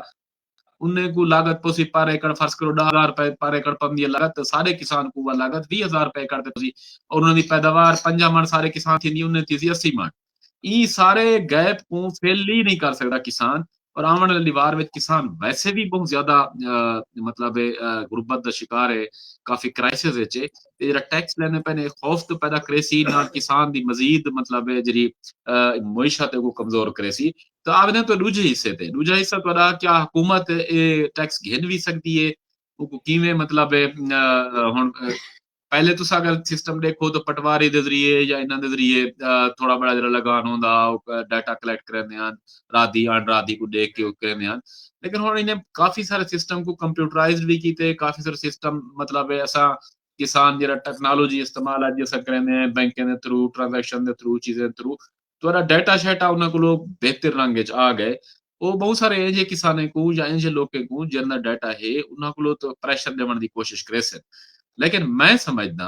D: उन्हें को लागत पोसी पर एकड़ फर्ज करो 10,000 रुपए पर एकड़ पवंदी है लागत, सारे किसान को वह लागत 20,000 रुपए एकड़ ते पोसी, और उन्होंने पैदावार 5 मण सारे किसान थी उन्हें थी 80 मण। ई सारे गैप को फिल ही नहीं कर सकता किसान, और आने वाली वार में किसान वैसे भी बहुत ज्यादा मतलब गुरबत का शिकार है, काफी क्राइसिस है। जरा टैक्स लेने पे खौफ तो पैदा करे सी ना किसान दी मजीद मतलब जी मुईशत है वो कमजोर करे सी। तो आपने तो दूजे हिस्से थे, दूजा हिस्सा तो क्या हुकूमत टैक्स घेन भी सकती है किवें मतलब हुण पहले तुस अगर सिस्टम देखो तो पटवारी दे जरिए या इन्हां दे जरिए थोड़ा बड़ा जरा लगान होंदा, डाटा कलेक्ट करने हैं राधी अनराधी को देख के करने हैं। लेकिन हुण इन्हें काफी सारे सिस्टम को कंप्यूटराइज्ड भी कीते, काफी सारे सिस्टम मतलब ऐसा किसान जरा टेक्नोलॉजी इस्तेमाल अज असां करने हैं बैंकें दे थ्रू, ट्रांजैक्शन दे थ्रू, चीजें थ्रू, तो डाटा शेटा उन्हां कोलों बेहतर रंग च आ गए। वो बहुत सारे ऐसे किसाने को या ऐसे लोगों को जिन्ना डाटा है उन्हां कोलों तो प्रेशर देवन दी कोशिश करे से। लेकिन मैं समझदा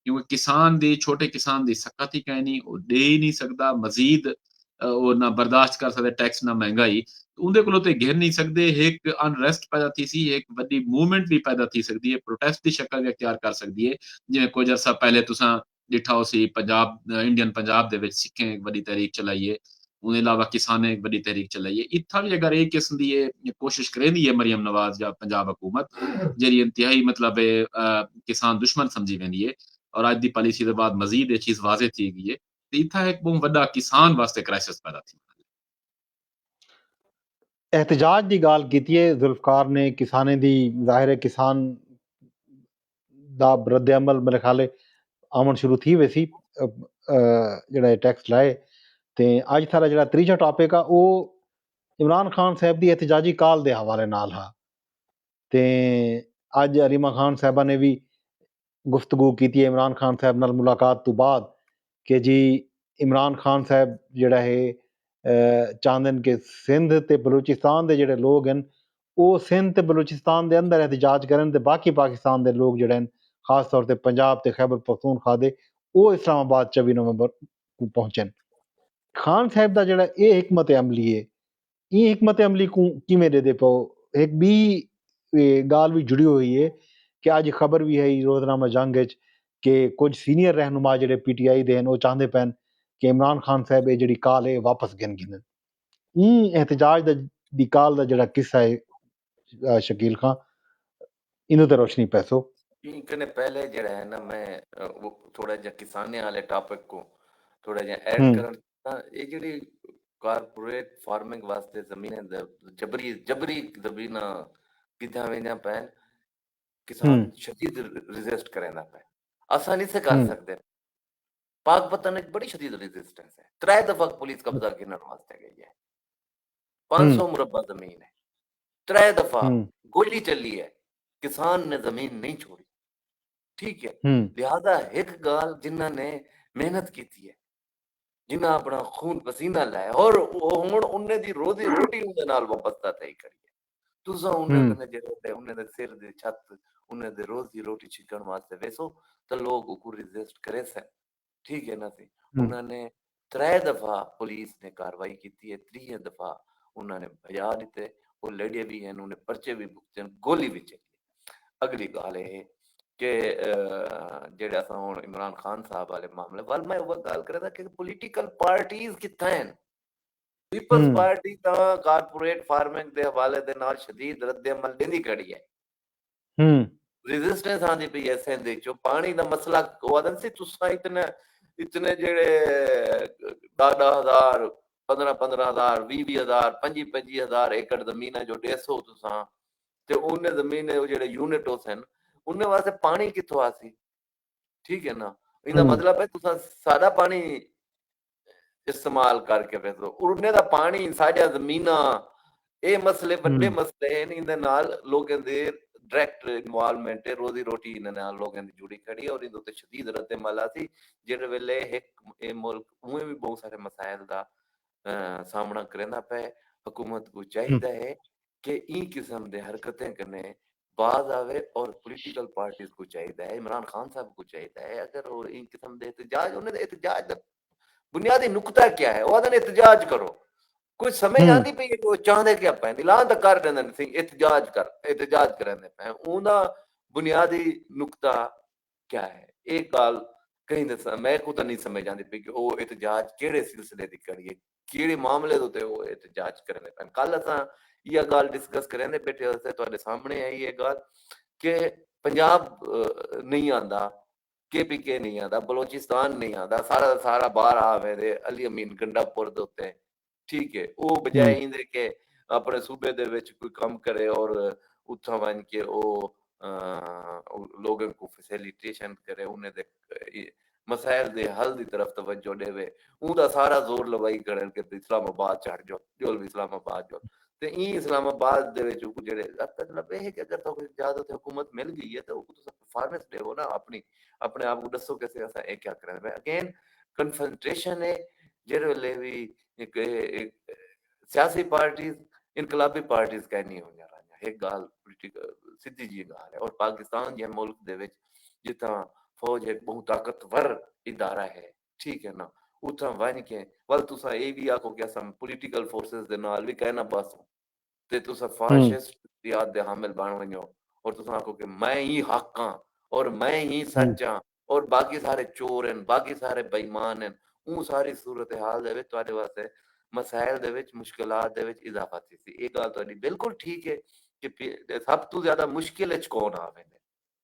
D: क्योंकि किसान दी छोटे किसान दी सकत ही कहीं नहीं, वो दे ही नहीं सकता मजीद, वो ना बर्दाश्त कर सकते टैक्स ना महंगाई, उनके कोलों ते घेर नहीं सकते। एक अनरेस्ट पैदा थी सी, एक बड़ी मूवमेंट भी पैदा थी सकती है, प्रोटेस्ट की शक्ल भी अख्तियार कर सकती है, जिवें कुछ अरसा पहले तुसां डिठा हो सी पंजाब इंडियन पंजाब दे विच सिखें एक बड़ी तहरीक चलाई है, ਉਹਦੇ ਇਲਾਵਾ ਕਿਸਾਨੇ ਇੱਕ ਵੱਡੀ ਤਹਿਰੀਕ ਚਲਾਈ ਹੈ ਇੱਥਾ ਵੀ ਅਗਰ ਇਹ ਕਿਸਮ ਦੀ ਇਹ ਕੋਸ਼ਿਸ਼ ਕਰੇਂਦੀ ਹੈ ਮਰੀਮ ਨਵਾਜ਼ ਜਾਂ ਪੰਜਾਬ ਹਕੂਮਤ ਜਿਹੜੀ ਇੰਤਹਾਈ मतलब किसान दुश्मन समझी वेंदी है और अज दी पॉलिसी दे बाद मजीद ये चीज वाज़ेह थी गई है ते इत्था एक बहुत वड्डा किसान वास्ते क्राइसिस पैदा थी
A: एहतजाज की गाल की है जुल्फकार ने किसाने दी ज़ाहिर है किसान दा रद्द अमल मेरे ख्याल आमन शुरू थी वैसी ਜਿਹੜਾ ਟੈਕਸ ਲਾਏ ਤੇ ਅੱਜ ਸਾਡਾ ਜਿਹੜਾ ਤੀਜਾ ਟੌਪਿਕ ਆ ਉਹ ਇਮਰਾਨ ਖਾਨ ਸਾਹਿਬ ਦੀ ਇhtਜਾਜੀ ਕਾਲ ਦੇ ਹਵਾਲੇ ਨਾਲ ਹੈ ਤੇ ਅੱਜ ਅਰੀਮਾ ਖਾਨ ਸਾਹਿਬਾ ਨੇ ਵੀ ਗੁਫ਼ਤਗੂ ਕੀਤੀ ਹੈ ਇਮਰਾਨ ਖਾਨ ਸਾਹਿਬ ਨਾਲ ਮੁਲਾਕਾਤ ਤੋਂ ਬਾਅਦ ਕਿ ਜੀ ਇਮਰਾਨ ਖਾਨ ਸਾਹਿਬ ਜਿਹੜਾ ਹੈ ਚਾਹੁੰਦੇ ਨੇ ਕਿ ਸਿੰਧ ਤੇ ਬਲੂਚਿਸਤਾਨ ਦੇ ਜਿਹੜੇ ਲੋਕ ਹਨ ਉਹ ਸਿੰਧ ਤੇ ਬਲੂਚਿਸਤਾਨ ਦੇ ਅੰਦਰ ਇhtਜਾਜ ਕਰਨ ਤੇ ਬਾਕੀ ਪਾਕਿਸਤਾਨ ਦੇ ਲੋਕ ਜਿਹੜੇ ਹਨ ਖਾਸ ਤੌਰ ਤੇ ਪੰਜਾਬ ਤੇ ਖੈਬਰ ਪਖਤੂਨਖਵਾ ਦੇ ਉਹ ਇਸਲਾਮਾਬਾਦ 24 ਨਵੰਬਰ ਨੂੰ ਪਹੁੰਚਣ ਖਾਨ ਸਾਹਿਬ ਦਾ ਜਿਹੜਾ ਇਹ ਹਿਕਮਤ ਅਮਲੀ ਹੈ ਇਹ ਹਿਕਮਤ ਅਮਲੀ ਕਿਵੇਂ ਦੇ ਪਾਓ ਇੱਕ ਵੀ ਗੱਲ ਵੀ ਜੁੜੀ ਹੋਈ ਹੈ ਕਿ ਅੱਜ ਖਬਰ ਵੀ ਹੈ ਰੋਜ਼ਨਾਮਾ ਜੰਗ ਵਿੱਚ ਕਿ ਕੁਝ ਸੀਨੀਅਰ ਰਹਿਨੁਮਾ ਜਿਹੜੇ ਪੀਟੀਆਈ ਦੇ ਹਨ ਉਹ ਚਾਹੁੰਦੇ ਪੈਣ ਕਿ ਇਮਰਾਨ ਖਾਨ ਸਾਹਿਬ ਇਹ ਜਿਹੜੀ ਕਾਲ ਹੈ ਵਾਪਸ ਗਿਣਨ ਇਹ ਇhtਜਾਜ ਦੀ ਕਾਲ ਦਾ ਜਿਹੜਾ ਕਿੱਸਾ ਹੈ ਸ਼ਕੀਲ ਖਾਨ ਇਹਨੂੰ ਤੇ ਰੋਸ਼ਨੀ ਪੈਸੋ
B: इनकने पहले जड़ा है ना मैं वो थोड़ा जा किसाने वाले टॉपिक को थोड़ा जा ऐड करना ये जड़ी कारपोरेट फार्मिंग वास्ते जमीनें जबरी जमीन किधा वेंदा पैन किसान शदीद रेजिस्ट करेंदा पे आसानी से कर सकते पाक पतन एक बड़ी शदीद रेजिस्टेंस है 3 दफा पुलिस कब्जा करने वास्ते गई है 500 मुरब्बा जमीन है 3 दफा गोली चली है किसान ने जमीन नहीं छोड़ी ठीक है लिहाजा एक गाल जिन्हों ने मेहनत की है जिन्हें अपना खून पसीना लाया और हुण उन्हें दी रोजी रोटी उनदे नाल वाबस्ता तय करी है तुसा उन्हें कने जेड़े उन्हें दे सिर दे छत उन्हें दे रोजी रोटी छिकण वास्ते वैसो तो लोग को रेजिस्ट करे से ठीक है ना सी उन्होंने 3 दफा पुलिस ने कार्रवाई की है 3 दफा उन्होंने भजा दिते वो लड़े भी हैं उन्हें पर्चे भी भुगते गोली भी चली अगली गाल है कि जेड़े असां हुण इमरान खान साहब वाले मामले वाल मैं वो गाल कर रहा था कि पॉलिटिकल पार्टीज कित्थे हैं पीपल्स पार्टी ता कारपोरेट फार्मिंग दे हवाले दे नाल शदीद रद्द अमल देंदी खड़ी है रेजिस्टेंस आंदी पई है सेंध चो पानी दा मसला ओदन सी तुसा इतने जेड़े 10,000 15,000 20,000 25,000 एकड़ जमीन जो 150 तुसा ते उन्हें जमीन जेड़े यूनिट होसन उन्हें वास्ते पानी किथों आसी ठीक है ना इनका मतलब है तुसा सादा पानी इस्तेमाल करके वैसो उन्हें दा पानी साडा जमीना ये मसले बड़े मसले हैं इनदे नाल लोगों दे डायरेक्ट इन्वॉल्वमेंट है रोजी रोटी इन नाल लोगों दी जुड़ी खड़ी और इदे ते शदीद रद्द अमल आसी जेड़े वेले एक ए मुल्क उहे भी बहुत सारे मसाइल दा सामना करना पे हुकूमत को चाहिए है कि ई किस्म दे हरकतें करने बाज आवे और पॉलिटिकल पार्टीज को चाहिए है इमरान खान साहब को चाहिए है अगर और इन किस्म दे एहतजाज उन्हें एहतजाज बुनियादी नुकता क्या है वो एहतजाज करो कुछ समझ आती पई वो चाहते क्या पे ऐलान तो कर देंदे सी एहतजाज करने पे उनका बुनियादी नुकता क्या है एक गाल कहीं दसा मैं को तो नहीं समझ आती पई कि वो एहतजाज केड़े सिलसिले दी करिए केड़े मामले ते वो एहतजाज करने पे कल असा यह गाल डिस्कस करेंदे बैठे होते तुहाडे सामने आई ये गाल कि पंजाब नहीं आंदा केपीके नहीं आंदा बलोचिस्तान नहीं आंदा सारा बाहर आवे दे अली अमीन गंडापुर दे उत्ते ठीक है वो बजाय इंदे के अपने सूबे दे विच कोई काम करे और उत्था वन के वो लोगों को फैसिलिटेशन करे उन्हें दे मसाइल दे हल दी तरफ तवज्जो देवे उनका सारा जोर लवाई करन के इस्लामाबाद चढ़ जाओ जो इस्लामाबाद जो ते ई इस्लामाबाद दे विच जेड़े मतलब है कि अगर तो इजाजत हुकूमत मिल गई है तो तुम परफॉर्मेंस देवो ना अपने आप को दसो कैसे ऐसा एक क्या करना है अगेन कन्फ्रंटेशन है जेरे ले भी एक सियासी पार्टीज इनकलाबी पार्टीज कहनी हो जा रहा एक गाल पॉलिटिकल सीधी जी गाल है और पाकिस्तान जे मुल्क दे विच जिथा फौज एक बहुत ताकतवर इदारा है ठीक है ना उथा वन के वल तुसा ए भी आखो कि असम पॉलिटिकल फोर्सेस दे नाल भी कहना बस ते तुसा फाशिस्ट याद दे हामिल बन वणो और तुसा आखो कि मैं ही हक हां और मैं ही सच हां और बाकी सारे चोर हैं बाकी सारे बेईमान हैं वो सारी सूरत हाल दे विच तुहाडे वास्ते ਮਸਾਇਲ ਦੇ ਵਿੱਚ, ਮੁਸ਼ਕਿਲਾਤ ਦੇ ਵਿੱਚ ਇਜ਼ਾਫਾ ਥੀ सी। ਇਹ ਗੱਲ ਤੁਹਾਡੀ ਬਿਲਕੁਲ ਠੀਕ ਹੈ ਕਿ ਸਭ ਤੋਂ ਜ਼ਿਆਦਾ ਮੁਸ਼ਕਿਲ ਵਿੱਚ ਕੌਣ ਆਵੇ ਨੇ।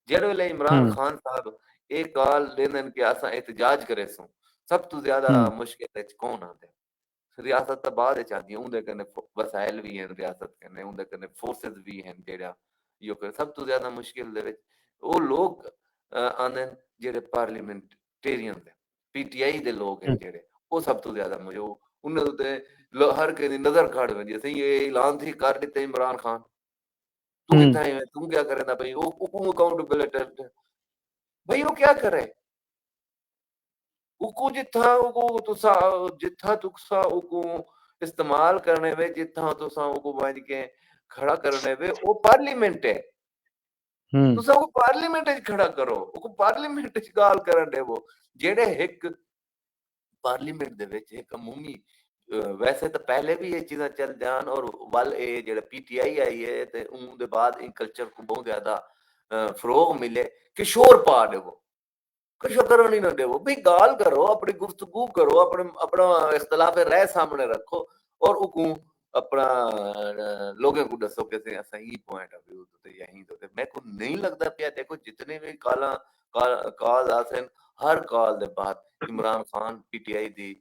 B: ਜਿਹੜੇ ਵੇਲੇ ਇਮਰਾਨ ਖਾਨ ਸਾਹਿਬ ਇਹ ਗੱਲ ਲੈਂਦੇ ਕਿ ਅਸਾਂ एहतजाज करे सूं, सब तो ज्यादा मुश्किल ਵਿੱਚ कौन आंदे। रियासत तो बाद ਵਿੱਚ आंदी, उंदे कन्नै वसाइल भी हैं रियासत कन्नै, उंदे कन्नै फोर्सेस भी हैं जेड़ा यो कर। सब तो ज्यादा मुश्किल ਦੇ ਵਿੱਚ ਉਹ ਲੋਕ ਆਂਦੇ ਜਿਹੜੇ ਪਾਰਲੀਮੈਂਟੇਰੀਅਨ ਦੇ पीटीआई ਦੇ ਲੋਕ हैं ਜਿਹੜੇ, ਉਹ ਸਭ ਤੋਂ ਜ਼ਿਆਦਾ ਮਜੋ ਉਹਨਾਂ ਦੇ ਹਰ ਕਿਸੇ ਦੀ ਨਜ਼ਰ ਕੱਢ ਵੰਦੀ। ਅਸੀਂ ਇਹ ਐਲਾਨ ਥੀ ਕਰ ਦਿੱਤੇ ਇਮਰਾਨ ਖਾਨ, तू कितना है, तू क्या करेगा भाई? वो अकाउंटेबिलिटी भाई वो क्या करे? उको जिथा उको तुसा जिथा तुसा उको इस्तेमाल करने वे, जिथा तुसा उको बन के खड़ा करने वे, वो पार्लियामेंट है। तुसा वो पार्लियामेंट च खड़ा करो, उको पार्लियामेंट च गाल करन देवो। जेड़े एक पार्लियामेंट दे विच एक अमूमी वैसे तो पहले भी ये चीज़ां चल जान और वल ये जेड़ा पीटीआई आई है ते उनके बाद इन कल्चर को बहुत ज्यादा फरोग मिले कि शोर पा देवो, कुछ करो नहीं ना देवो भाई, गाल करो, अपनी गुफ्तगू करो, अपना इख्तलाफ राय सामने रखो और उको अपना लोगों को दसो कि सही पॉइंट ऑफ व्यू तो यही तो। मेरे को नहीं लगता पिया, देखो जितने भी काल आसन हर काल दे बाद इमरान खान पीटीआई दी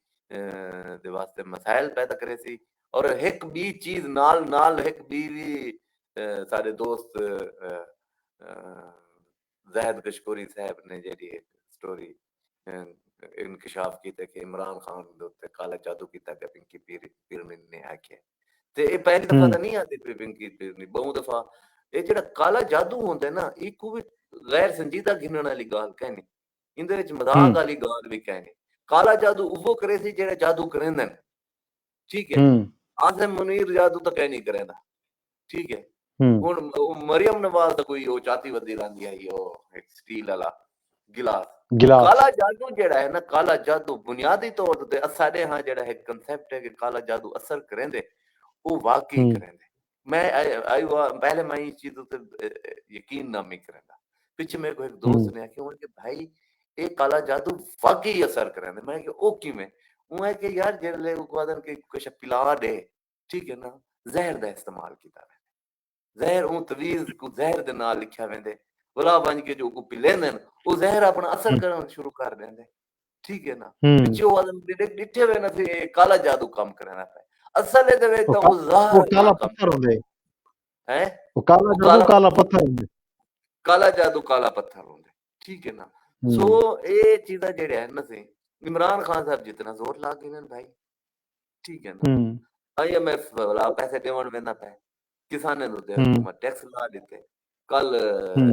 B: दे वास्ते मसाइल पैदा करे सी। और एक भी चीज नाल नाल एक भी सारे दोस्त ज़ाहिद कशकोरी साहब ने जेडी एक स्टोरी इंकशाफ कीता कि इमरान खान दे उत्ते काला जादू कीता कि पिंकी पीरनी ने आखे ते ये पहली दफा तो नहीं आती पिंकी पीरनी, बहुत दफा ये जेड़ा काला जादू होंदा है ना, इको भी गैर संजीदा गिनण वाली गाल कहनी, इंदे विच मजाक वाली गाल भी कहनी। काला जादू वो करे सी जेड़ा जादू करेंदे, ठीक है। आसिम मुनीर जादू तो कह नहीं करेंदा, ठीक है। हुन मरियम नवाज दा कोई ओ चाती वदी रंदी आई ओ एक स्टील वाला गिलास। काला जादू जेड़ा है ना, काला जादू बुनियादी तौर ते साडे हां जेड़ा है कांसेप्ट है कि काला जादू असर करेंदे, वो वाकई करेंदे। मैं आई पहले मैं इस चीज पे यकीन ना नहीं करदा। पीछे मेरे को एक दोस्त ने आख्या कि भाई ये काला जादू वाकई असर करेंदे। मैं कि ओ किवें? वो है कि यार जेले उपादन के कुछ पिला दे, ठीक है ना, जहर दा इस्तेमाल कीता जहर ऊ तवीज को जहर दे नाल लिखा वेंदे, वला बन के जो को पी लेंदे वो जहर अपना असर करना शुरू कर देंदे, ठीक है ना। पिछो वाले डिठे वे ना थे काला जादू काम करना पे असल दे वे तो वो जहर
A: काला पत्थर होंदे
B: हैं,
A: वो काला जादू काला पत्थर होंदे,
B: काला जादू काला पत्थर होंदे, ठीक है ना। सो ये चीज़ा जेड़े है ना से इमरान खान साहब जितना जोर ला के ना भाई, ठीक है ना, आईएमएफ वाला पैसे देवन वेंदा पे किसाने नु दे हुकूमत टैक्स ला देते। कल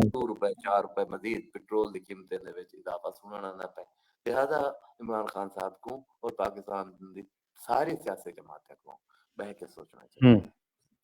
B: 2 रुपए 4 रुपए मजीद पेट्रोल की कीमतें दे विच इजाफा सुनना ना पे। लिहाजा इमरान खान साहब को और पाकिस्तान दी सारी सियासी जमातें को बैठ के सोचना चाहिए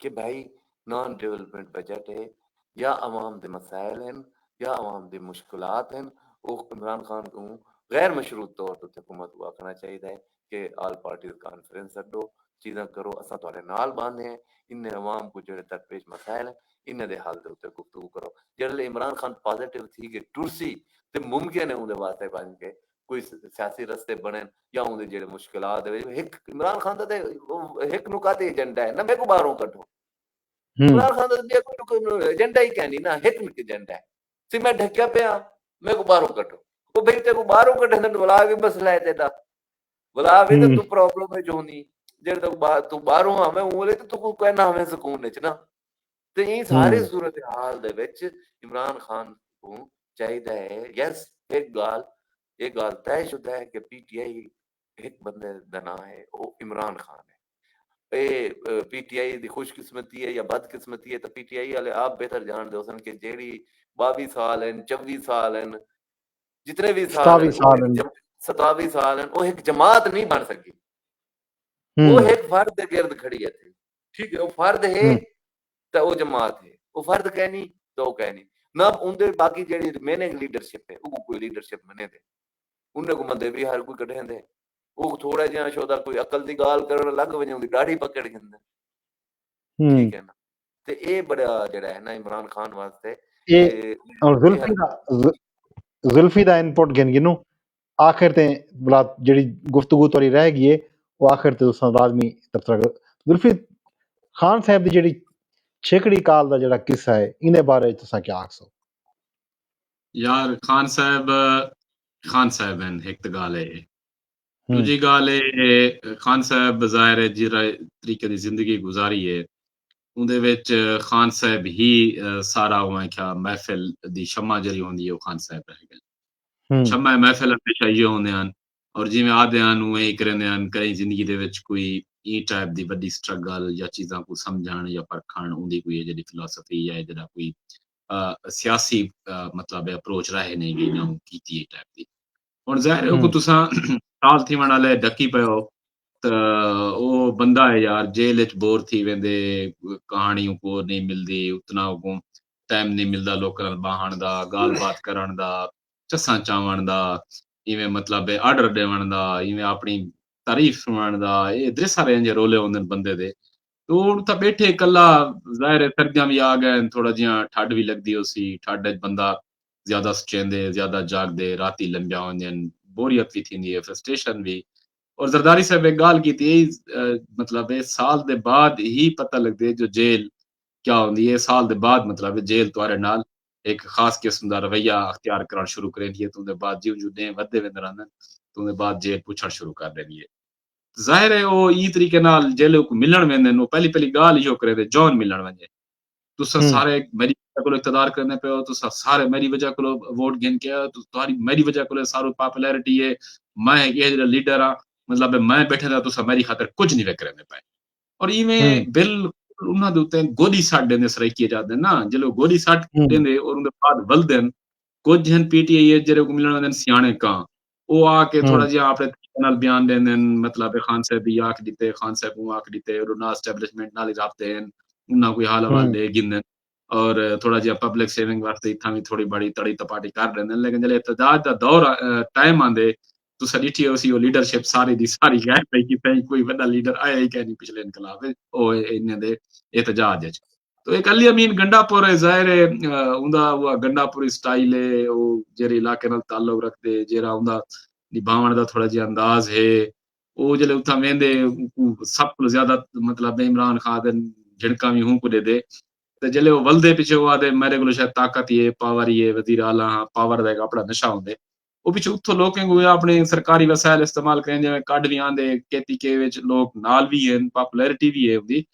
B: कि भाई नॉन डेवलपमेंट बजट है या अवाम दे मसाइल हैं या अवाम दी मुश्किलात हैं, वो इमरान खान को गैर मशरूत तौर पर हुकूमत को आखना चाहिए कि ऑल पार्टीज कॉन्फ्रेंस सड्डो, चीज़ां करो, असां तुहाडे नाल बांधे हैं, इन्हें अवाम को जेड़े दरपेश मसाइल हैं इन्हें दे हल दे उत्ते गुफ्तगू करो। जेड़े इमरान खान पॉजिटिव थी कि टुरसी ते मुमकिन है उहदे वास्ते बन के कोई सियासी रस्ते बने या उहदे जेड़े मुश्किलात है। एक इमरान खान दा ते एक नुकाती एजेंडा है ना, मेरे को बाहरों कढो। इमरान खान दा कोई एजेंडा ही कहनी ना, एक एजेंडा है सी मैं ढक्या पिया, मेरे को बाहरों कढो। ओ भाई ते को बाहरों कढने तो बुला के मसला है तेदा, बुला भी तो तू प्रॉब्लम है जो नहीं जेड़ तू बाहरों आवे ओले तो तू कहना हमें सुकून विच ना। ते ये सारे सूरत हाल दे विच इमरान खान को चाहिए है यस एक गाल तयशुदा है कि पीटीआई एक बंदे दा नाम है वो इमरान खान है। ए पीटीआई दी खुशकिस्मती है या बदकिस्मती है तो पीटीआई वाले आप बेहतर जान दो सन कि जेड़ी 22 साल हैं 24 साल हैं जितने भी साल हैं 27 साल हैं वो एक जमात नहीं बन सकी, वो एक फर्द गिर्द खड़ी है थी, ठीक है। वो फर्द है तो वो जमात है, वो फर्द कहनी तो वो कहनी ना उनके बाकी जेडी रिमेनिंग लीडरशिप है वो कोई लीडरशिप मने दे उन्हें को मंदे भी हर कोई कढे दे वो थोड़ा जिहा शोदा कोई अकल दी गाल करन लग वजे उनकी दाढ़ी पकड़ के ठीक है ना। ते ये बड़ा जेड़ा है ना इमरान खान वास्ते
A: ये और जुल्फी दा इनपुट गिन गिनू आखिर ते बला जेडी गुफ्तगू तोरी रह गई है वो आखिर ते तुसां लाजमी तबसरा करो। गुरप्रीत खान साहब दी जेह्ड़ी छेकड़ी काल दा जेह्ड़ा किस्सा है इन्हें बारे च तुसां क्या आखसो?
D: यार खान साहब हैं एक तो गाल है।
A: हम्म
D: दूजी गाल है खान साहब ज़ाहिर है जिस तरीके की जिंदगी गुजारी है ਉਹਦੇ ਵਿੱਚ ਖਾਨ ਸਾਹਿਬ ਹੀ ਸਾਰਾ ਉਹ ਕਿਹਾ ਮਹਿਫਿਲ ਦੀ ਸ਼ਮਾ ਜਿਹੜੀ ਹੁੰਦੀ ਹੈ ਉਹ ਖਾਨ ਸਾਹਿਬ ਰਹਿ ਗਏ
A: हम्म
D: ਸ਼ਮਾ ਮਹਿਫਿਲ ਹਮੇਸ਼ਾ ਇਹ ਹੁੰਦੇ ਹਨ ਔਰ ਜਿਵੇਂ ਆਦਿਆਂ ਨੂੰ ਇਹ ਕਰਦੇ ਹਨ ਕਈ ਜ਼ਿੰਦਗੀ ਦੇ ਵਿੱਚ ਕੋਈ ਇਹ ਟਾਈਪ ਦੀ ਵੱਡੀ ਸਟਰਗਲ ਜਾਂ ਚੀਜ਼ਾਂ ਨੂੰ ਸਮਝਣ ਜਾਂ ਪਰਖਣ ਉਹਦੀ ਕੋਈ ਜਿਹੜੀ ਫਿਲਾਸਫੀ ਹੈ ਜਿਹੜਾ ਕੋਈ ਸਿਆਸੀ ਮਤਲਬ ਅਪਰੋਚ ਰਹੇ ਨਹੀਂ ਗਈ ਨਾ ਕੀਤੀ ਇਹ ਟਾਈਪ ਦੀ ਹੁਣ ਜ਼ਾਹਿਰ ਹੈ ਕਿ ਤੁਸੀਂ ਸਾਲ ਥੀ ਵਾਲੇ ਡੱਕੀ ਪਿਓ त उहो बंदा है यार जेल च बोर थी वेंदे कहानियूं को नहीं मिलदी उतना को टाइम नहीं मिलदा लोकां नाल बाहण दा गाल बात करण दा चस्सां चावण दा इवें मतलब आर्डर देवण दा इवें अपनी तारीफ सुणण दा ये दे सारे जे रोले होंदे बंदे दे तो हुण तां बैठे कल्ला ज़ाहिर है सर्दियां भी आ गए थोड़ा जिहा ठंड भी लगदी होसी ठंड च बंदा ज्यादा सचेंदे ज्यादा जागदे राती लंबिया होंदियां बोरियत भी थींदी है फ्रस्ट्रेशन भी और जरदारी साहब एक गाल की थी मतलब साल दे बाद ही पता लगदे जो जेल क्या होंदी है साल दे बाद मतलब जेल तुम्हारे नाल एक खास किस्म दा रवैया अख्तियार करना शुरू करेंदी है तुंदे बाद जिउं जिउं दिन वधदे वेंदे रहंदे तुंदे बाद जेल पुछण शुरू कर देंदी है ज़ाहिर है वो ई तरीके नाल जेल को मिलण वेंदे नो पहली पहली गाल इहो करे दे जॉन मिलण वंजे तुसा सारे मेरी वजह को इक़्तिदार करने पे हो तुसा सारे मेरी वजह को वोट गिन के तुम्हारी मेरी वजह को सारो पॉपुलैरिटी है मैं ये जेड़ा लीडर आ मतलब मैं बैठे दा तुसा मेरी खातिर कुछ नहीं वे करने पाए और इवें बिल्कुल उन्हां दे उत्ते गोली साट देंदे सराइकी जादे ना जेलो गोली साट देंदे और उनदे बाद बलदन कुछ जन पीटीआई जेरे को मिलण वंदन सियाणे का ओ आके थोड़ा जिहा अपने तरीके नाल बयान देंदे मतलब खान साहब भी आख दिते खान साहब को आख दिते और ना एस्टैब्लिशमेंट नाल राबते हैं उन्हां कोई हाल हवाल दे गिंदन और थोड़ा जिहा पब्लिक सेविंग वास्ते इत्थां भी थोड़ी बड़ी तड़ी तपाटी कर देंदे लेकिन जेले इत्तेदाद दा दौर टाइम आंदे तुसा ॾिठी होसी वो लीडरशिप सारी दी सारी गैर पई कि पई कोई वॾा लीडर आया ही कैनी पिछले इनकलाब ओ इन्ने दे एहतजाज च तो एक अली अमीन गंडापुर है ज़ाहिर है उंदा वो गंडापुरी स्टाइल है वो जेरे इलाके नाल ताल्लुक रखदे जेरा उंदा निभावण दा थोड़ा जिहा अंदाज है वो जेले उथा वेंदे सब को ज्यादा मतलब इमरान खान दे झिड़का भी हूं को दे दे ते जेले वो वलदे पिछे वो आदे मेरे को शायद ताकत ही है पावर ही है वजीर आला पावर दा अपना नशा होंदे ਉਹ ਪਿੱਛੇ ਉੱਥੋਂ ਲੋਕਾਂ ਨੂੰ ਆਪਣੇ ਸਰਕਾਰੀ ਵਸਾਇਲ ਇਸਤੇਮਾਲ ਕਰਨ ਜਿਵੇਂ ਕੱਢ ਵੀ ਆਂਦੇ KPK ਵਿੱਚ ਲੋਕ ਨਾਲ ਵੀ ਹਨ ਪਪੂਲੈਰਿਟੀ ਵੀ ਹੈ ਉਹਦੀ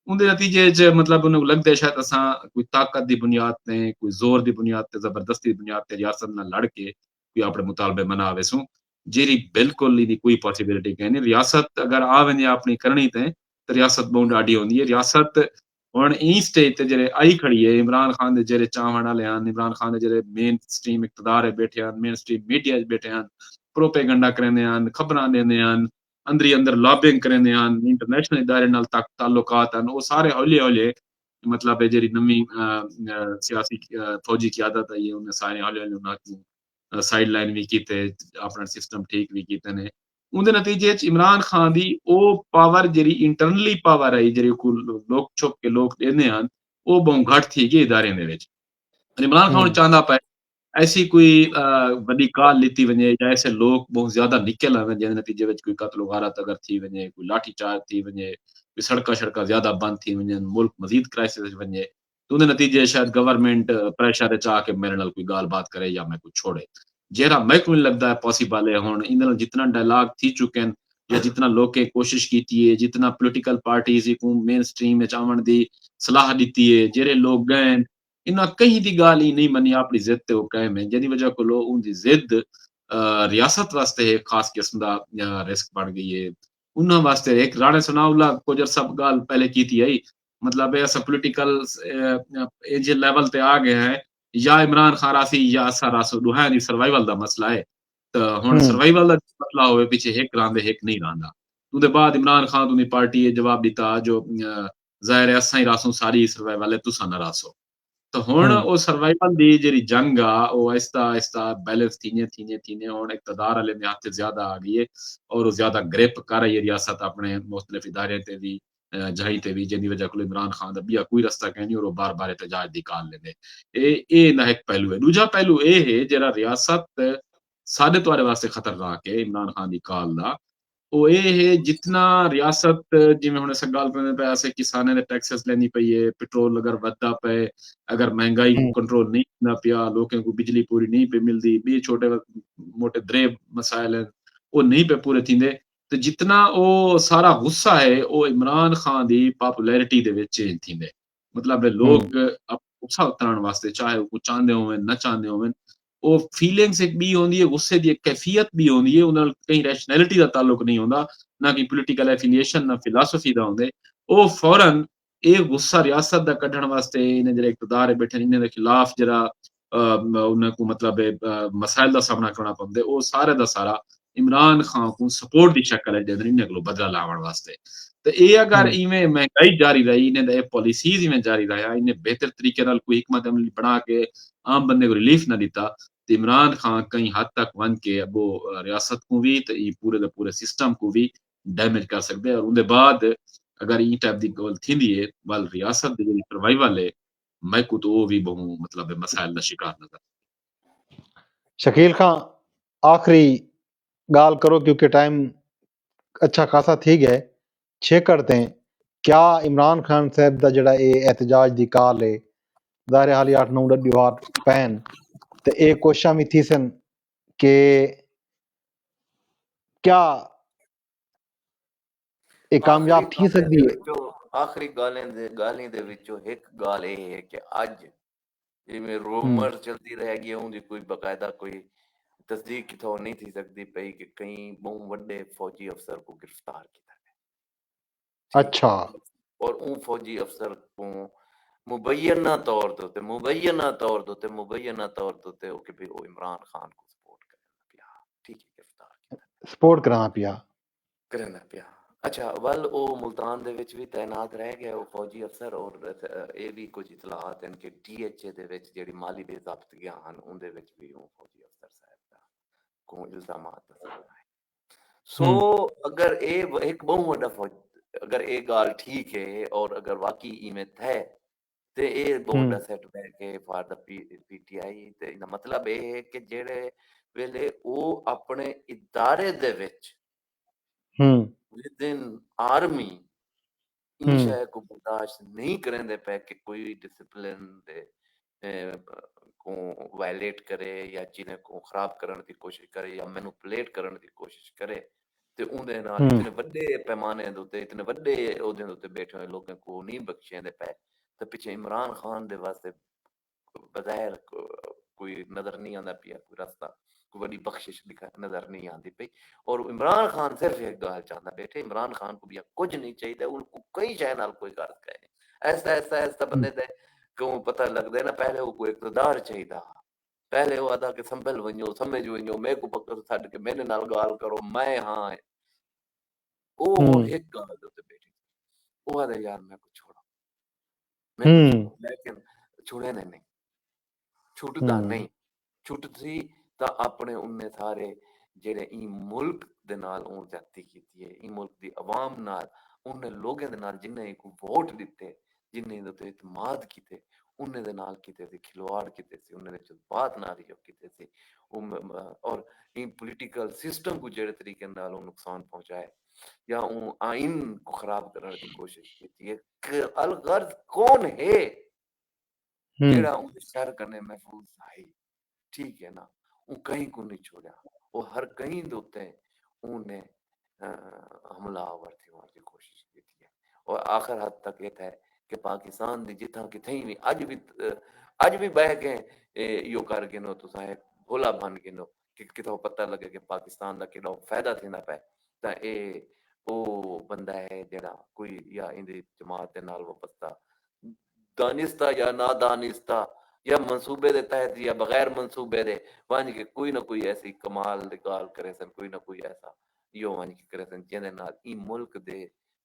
D: ਉਹਦੇ ਨਤੀਜੇ 'ਚ ਮਤਲਬ ਉਹਨੂੰ ਲੱਗਦਾ ਸ਼ਾਇਦ ਅਸਾਂ ਕੋਈ ਤਾਕਤ ਦੀ ਬੁਨਿਆਦ ਤੇ ਕੋਈ ਜ਼ੋਰ ਦੀ ਬੁਨਿਆਦ ਤੇ ਜ਼ਬਰਦਸਤੀ ਦੀ ਬੁਨਿਆਦ ਤੇ ਰਿਆਸਤ ਨਾਲ ਲੜ ਕੇ ਕੋਈ ਆਪਣੇ ਮੁਤਾਲਬੇ ਮਨਾਵੇ ਸੂ ਜਿਹੜੀ ਬਿਲਕੁਲ ਦੀ ਕੋਈ ਪੋਸਿਬਿਲਿਟੀ ਕਹਿੰਦੇ ਰਿਆਸਤ ਅਗਰ ਆ ਵੰਜੇ ਆਪਣੀ ਕਰਨੀ ਤੇ ਰਿਆਸਤ ਬਹੁਤ ਆਡੀ ਹੁੰਦੀ ਹੈ ਰਿਆਸਤ ਹੁਣ ई स्टेज ते जेरे आई खड़ी है इमरान खान दे जेरे चावण वाले हैं इमरान खान दे जेरे मेन स्ट्रीम इक़्तिदार है बैठे हैं मेन स्ट्रीम मीडिया बैठे हैं प्रोपेगेंडा करने हैं खबरां देने हैं अंदरी अंदर लॉबिंग करने हैं इंटरनेशनल इदारे नाल ताल्लुकात हैं वो सारे हौले हौले मतलब जेरी नवी सियासी फौजी क़यादत आई है उन्हें सारे हौले हौले उन्हें साइड लाइन भी कीते अपना सिस्टम ठीक भी कीते ने ਉਹਦੇ ਨਤੀਜੇ ਚ ਇਮਰਾਨ ਖਾਨ ਦੀ ਉਹ ਪਾਵਰ ਜਿਹੜੀ ਇੰਟਰਨਲੀ ਪਾਵਰ ਹੈ ਜਿਹੜੀ ਲੋਕ ਛੁਪ ਕੇ ਲੋਕ ਦੇਂਦੇ ਹਨ ਉਹ ਬਹੁਤ ਘੱਟ ਥੀ ਗਈ ਇਦਾਰਿਆਂ ਦੇ ਵਿੱਚ ਇਮਰਾਨ ਖਾਨ ਚਾਹੁੰਦਾ ਪਏ ऐसी कोई वॾी काल लिती वञे या ऐसे लोग बहुत ज्यादा निकल आवे जंहिं नतीजे ਵਿੱਚ कोई कत्ल गारत अगर थी वञे कोई लाठी चार्ज थी वञे कोई सड़का ज्यादा बंद थी वञनि मुल्क मज़ीद क्राइसिस में वञे तो उन नतीजे शायद गवर्नमेंट प्रेशर चाह के मेरे नाल कोई गाल बात करे या मैं कुछ छोड़े जहिड़ा मैंने लगता है पॉसिबल है हुण इन जितना डायलॉग थी चुके हैं या जितना लोकें कोशिश की है जितना पोलिटिकल पार्टीज़ को मेन स्ट्रीम में आवण दी सलाह दी है जेरे लोग गए इन्हें कहीं दी गाल ही नहीं मनी अपनी जिद ते वो कायम है जदी वजह को लो उनकी जिद रियासत वास्ते एक खास किस्म दा रिस्क बन गई है उन्हां वास्ते एक राणे सनाउल्लाह को जर सब गाल पहले की थी आई मतलब ऐसा पॉलिटिकल एज लेवल ते आ गए हैं या इमरान खान रासी या असा रासो दुहा दी सर्वाइवल दा मसला है तो हुण सर्वाइवल दा मसला होवे पीछे एक रांदे एक नहीं रांदा उनके बाद इमरान खान उनकी पार्टी ने जवाब दिता जो जाहिर है असा ही रासो सारी सर्वाइवल है तुसा ना रासो तो हुण ओ सर्वाइवल दी जेरी जंग आ ओ आहिस्ता आहिस्ता बैलेंस थीने हुण इक़्तिदार वाले दे हथ ज्यादा आ गई है और वो ज्यादा ग्रिप कर रही है रियासत अपने मुख्तलिफ इदारे ते भी जहीं ते भी जिंदी वजह को इमरान खान दा बिया कोई रास्ता कहनी और बार बार एहतजाज दी काल लेंदे ए ना एक पहलू है दूजा पहलू ए है जेरा रियासत साडे तुहाडे वास्ते खतरनाक है इमरान खान दी काल दा ਉਹ ਇਹ ਹੈ ਜਿਤਨਾ ਰਿਆਸਤ ਜਿਵੇਂ ਹੁਣ ਅਸੀਂ ਗੱਲ ਕਰਦੇ ਪਏ ਅਸੀਂ ਕਿਸਾਨਾਂ ਦੇ ਟੈਕਸਸ ਲੈਣੀ ਪਈ ਹੈ ਪੈਟਰੋਲ ਅਗਰ ਵੱਧਦਾ ਪਏ ਅਗਰ ਮਹਿੰਗਾਈ
A: ਹੂੰ
D: ਕੰਟਰੋਲ नहीं होना पिया लोगों को बिजली पूरी नहीं पे मिलती भी छोटे मोटे दरे मसाइल हैं वो नहीं पे पूरे थींदे ਤੇ ਜਿਤਨਾ ਉਹ ਸਾਰਾ ਗੁੱਸਾ ਹੈ ਉਹ ਇਮਰਾਨ ਖਾਨ ਦੀ ਪਪੂਲੈਰਿਟੀ ਦੇ ਵਿੱਚ ਚੇਂਜ ਥੀਂਦੇ ਮਤਲਬ ਇਹ
A: ਹੂੰ
D: ਲੋਕ ਗੁੱਸਾ ਉਤਾਰਨ ਵਾਸਤੇ ਚਾਹੇ ਉਹ ਚਾਹੁੰਦੇ ਹੋਣ ਨਾ ਚਾਹੁੰਦੇ ਹੋਣ ਉਹ ਫੀਲਿੰਗਸ ਇੱਕ ਵੀ ਹੁੰਦੀ ਹੈ ਗੁੱਸੇ ਦੀ ਇੱਕ ਕੈਫੀਅਤ ਵੀ ਹੁੰਦੀ ਹੈ ਉਹਨਾਂ ਨਾਲ ਕਈ ਰੈਸ਼ਨੈਲਿਟੀ ਦਾ ਤਾਲੁਕ ਨਹੀਂ ਹੁੰਦਾ ਨਾ ਕਿ ਪੋਲੀਟੀਕਲ ਐਫੀਲੀਏਸ਼ਨ ਨਾ ਫਿਲਾਸਫੀ ਦਾ ਹੁੰਦੇ ਉਹ ਫੌਰਨ ਇਹ ਗੁੱਸਾ ਰਿਆਸਤ ਦਾ ਕੱਢਣ ਵਾਸਤੇ ਇਹਨੇ ਜਿਹੜੇ ਇਕਤਦਾਰ ਬੈਠੇ ਨੇ ਇਹਨਾਂ ਦੇ ਖਿਲਾਫ ਜਿਹੜਾ ਉਹਨਾਂ ਨੂੰ ਮਤਲਬ ਮਸਾਇਲ ਦਾ ਸਾਹਮਣਾ ਕਰਨਾ ਪੈਂਦਾ ਉਹ ਸਾਰੇ ਦਾ ਸਾਰਾ इमरान खान को सपोर्ट की शक्ल है जदर इन्हें को बदला लावन वास्ते तो ये अगर
A: हूँ
D: इवें महंगाई जारी रही इन्हें पॉलिसीज इवें जारी रहा इन्हें बेहतर तरीके नाल कोई हिकमत अमली बना के आम बंदे को रिलीफ ना दिता तो इमरान खान कई हद तक वन के वो रियासत को भी तो ये पूरे द पूरे सिस्टम को भी डैमेज कर सकते हैं और उनके बाद अगर ई टाइप की गल थी है वाल रियासत दी जेडी सर्वाइवल है मैं को तो वो भी बहु मतलब मसाइल का शिकार नजर
A: शकील खां आखिरी गाल करो क्योंकि टाइम अच्छा खासा थी गया छे करते हैं क्या इमरान खान साहब का जड़ा ये एहतजाज की काल है ज़ाहिर हाल 8-9 दीवार पैन तो ये कोशिशां भी थी सन कि क्या ये कामयाब थी सकती है
B: ਆਖਰੀ ਗਾਲਾਂ ਦੇ ਵਿੱਚੋਂ ਇੱਕ ਗੱਲ ਇਹ ਹੈ ਕਿ ਅੱਜ ਜਿਵੇਂ ਰੂਮਰ ਚਲਦੀ ਰਹੇਗੀ ਉਹਦੀ ਕੋਈ ਬਕਾਇਦਾ ਕੋਈ ਤਸਦੀਕ ਕਿਥੋਂ ਨਹੀਂ ਥੀ ਸਕਦੀ ਪਈ ਕਿ ਕਈ ਬਹੁਤ ਵੱਡੇ ਫੌਜੀ ਅਫਸਰ को गिरफ्तार ਕੀਤਾ ਗਿਆ
A: अच्छा
B: और ਉਹ ਫੌਜੀ ਅਫਸਰ को ਮੁਬੈਨਾ ਤੌਰ ਤੇ ਮੁਬੈਨਾ ਤੌਰ ਤੇ ਉਹ ਕਿ ਵੀ ਉਹ ਇਮਰਾਨ ਖਾਨ को ਸਪੋਰਟ ਕਰਦਾ ਪਿਆ ਠੀਕ ਹੈ गिरफ्तार ਕੀਤਾ
A: सपोर्ट कराना पिया
B: ਕਰਨਾ ਪਿਆ ਅੱਛਾ ਵੱਲ ਉਹ ਮੁਲਤਾਨ ਦੇ ਵਿੱਚ ਵੀ ਤਾਇਨਾਤ ਰਹਿ ਗਿਆ ਉਹ ਫੌਜੀ ਅਫਸਰ ਔਰ ਇਹ ਵੀ ਕੁਝ ਇਤਲਾਹਾਤ ਹਨ ਕਿ DHA ਦੇ ਵਿੱਚ ਜਿਹੜੀ ਮਾਲੀ ਦੇ ਜ਼ਾਬਤਗੀਆਂ ਹਨ ਉਹਦੇ ਵਿੱਚ ਵੀ ਉਹ ਫੌਜੀ ਅਫਸਰ ਸਾਹਿਬ ਦਾ ਕੋ ਇਲਜ਼ਾਮਾਤ ਦੱਸਿਆ ਹੈ ਸੋ ਅਗਰ ਇਹ ਇੱਕ ਬਹੁਤ ਵੱਡਾ ਫੌਜ ਅਗਰ ਇਹ ਗੱਲ ਠੀਕ ਹੈ ਔਰ ਅਗਰ ਵਾਕਈ ਇਵੇਂ ਹੈ ਤੇ ਇਹ ਬਹੁਤ ਵੱਡਾ ਸੈਟਬੈਕ ਹੈ ਫਾਰ ਦਾ PTI ਤੇ ਇਹਦਾ ਮਤਲਬ ਇਹ ਹੈ ਕਿ ਜਿਹੜੇ ਵੇਲੇ ਉਹ ਆਪਣੇ ਇਦਾਰੇ ਦੇ ਵਿੱਚ within army इन शय को बर्दाश्त नहीं करेंदे पे कि कोई डिसिप्लिन दे को वायलेट करे या चीज़ें को खराब करने की कोशिश करे या मैनिपुलेट करने की कोशिश करे ते उनदे नाल इतने बड़े पैमाने दे उत्ते इतने बड़े ओहदे दे उत्ते बैठे हुए लोगों को नहीं बख्शेंदे पे ते पीछे इमरान खान दे वास्ते बज़ाहिर कोई नजर नहीं आंदा पिया कोई रास्ता कोई बड़ी बख्शिश दिखा नजर नहीं आती पई और इमरान खान सिर्फ एक गाल चाहता बैठे इमरान खान को भी कुछ नहीं चाहिए उनको कई शय नाल कोई गर्ज कहे ऐसा बंदे दे को पता लगदा है ना पहले वो कोई इक़्तिदार चाहिए पहले वो आदा के संभल वञो समझ वञो मैं को पकड़ छड़ के मेरे नाल गाल करो मैं हां ओ एक गाल दे बैठी वो आदा यार मैं को छोड़ो मैं लेकिन छोड़े नहीं छुटदा नहीं छुटदी ਤਾਂ ਆਪਣੇ ਉਹਨੇ ਸਾਰੇ ਜਿਹੜੇ ਇਹ ਮੁਲਕ ਦੇ ਨਾਲ ਉਹ ਜਾਤੀ ਕੀਤੀ ਹੈ ਇਹ ਮੁਲਕ ਦੀ ਆਵਾਮ ਨਾਲ ਉਹਨੇ ਲੋਕਾਂ ਦੇ ਨਾਲ ਜਿਨ੍ਹਾਂ ਨੂੰ ਵੋਟ ਦਿੱਤੇ ਜਿਨ੍ਹਾਂ ਦੇ ਉੱਤੇ ਇਤਮਾਦ ਕੀਤੇ ਉਹਨੇ ਦੇ ਨਾਲ ਕੀਤੇ ਸੀ ਖਿਲਵਾੜ ਕੀਤੇ ਸੀ ਉਹਨੇ ਦੇ ਜਜ਼ਬਾਤ ਨਾਲ ਹੀ ਕੀਤੇ ਸੀ ਔਰ ਇਹ ਪੋਲੀਟੀਕਲ ਸਿਸਟਮ को ਜਿਹੜੇ ਤਰੀਕੇ ਨਾਲ ਉਹ ਨੁਕਸਾਨ ਪਹੁੰਚਾਏ ਜਾਂ ਉਹ ਆਇਨ को ਖਰਾਬ ਕਰਨ ਦੀ ਕੋਸ਼ਿਸ਼ ਕੀਤੀ ਹੈ ਕਿ ਅਲਗਰਜ਼ ਕੌਣ ਹੈ ਜਿਹੜਾ ਉਹ ਸ਼ਰ ਕਰਨੇ ਮਹਿਫੂਜ਼ ਹੈ ठीक है ना वो कहीं को नहीं छोड़ा वो हर कहीं दोते उन्हें हमलावर थी वहां की कोशिश की थी और आखिर हद तक ये था कि पाकिस्तान दी जिथा कि थई भी आज भी बह गए यो कर के नो तो साहे भोला बन के नो कि कितो पता लगे कि पाकिस्तान दा किडो फायदा थींदा पे ता ए ओ बंदा है जेड़ा कोई या इंदी जमात दे नाल वाबस्ता दानिस्ता या नादानिस्ता या मंसूबे दे तहत या बगैर मंसूबे दे वंज के कोई ना कोई ऐसी कमाल दी गाल करे सन कोई ना कोई ऐसा यो वंज के करे सन जिहदे नाल ई मुल्क दे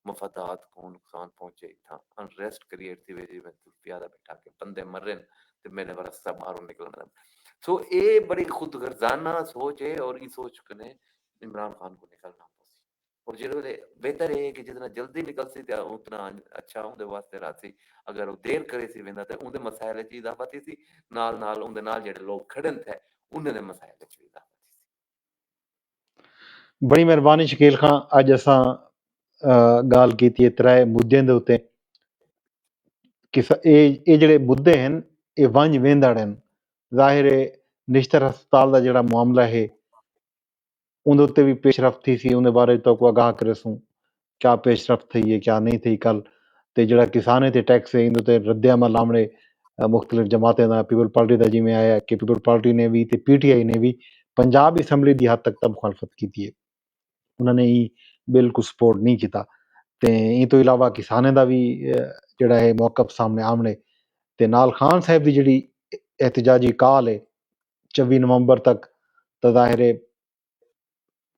B: मफादात को नुकसान पहुंचे था अनरेस्ट क्रिएट थी वेजी में प्यादा बैठा के बंदे मरन ते मेरे रास्ता बाहरों निकलना सो ए बड़ी खुदगर्जाना सोच है और ई सोच कने इमरान खान को निकलना और जिहड़े बेहतर है कि जितना जल्दी निकल सी उतना अच्छा उनके वास्ते रासी अगर वो देर करे सी वेंदा ते उनके मसाइल च इजाफा थी सी नाल उनके नाल जिहड़े लोग खड़न थे उन्हां दे मसाइल च भी इजाफा थी
A: बड़ी मेहरबानी शकील खां। अज असां गाल की त्रै मुद्दे के उत्ते कि ये जेडे मुद्दे हैं ये वंज वेंदड़ हैं। जाहिर है निश्तर हस्पताल का जोड़ा मामला है उन उत्ते भी पेशरफ थी सी, उन बारे तो को आगाह करेसूं क्या पेशरफ थी है क्या नहीं थी कल। तो जोड़ा किसाने ते टैक्स है इन रद्द अमल आमने मुख्तलिफ जमातें का पीपल पार्टी का जिमें आया कि पीपल पार्टी ने भी तो PTI ने भी पंजाब असैम्बली की हद तक मुखालफत की है। उन्होंने ही बिल को सपोर्ट नहीं किया। तो इन तो इलावा किसाने का भी जोड़ा है मौकफ सामने आमने ते नाल खान साहब की जी एहतजाजी काल है 24 नवंबर तक तो जाहिर है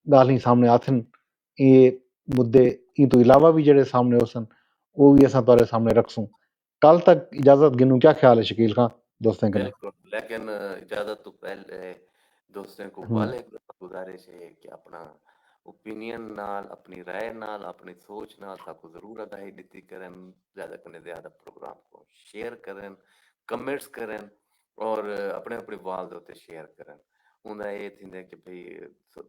A: गाल सामने आथन ये मुद्दे इन तो इलावा भी जोड़े सामने हो सन वो भी असा तुरे सामने रखसूं। कल तक इजाजत गिनूं, क्या ख्याल है शकील खान दोस्तों कने?
B: बिल्कुल, लेकिन इजाजत तो पहले दोस्तों को
A: हम्म,
B: वाले गुजारिश है कि अपना ओपिनियन नाल, अपनी राय नाल, अपनी सोच नाल ताको जरूर आगाही दी करें, ज्यादा कने ज्यादा प्रोग्राम को शेयर करें, कमेंट्स करें और अपने अपने वाल दे शेयर करें। उनका ये थींदे कि भाई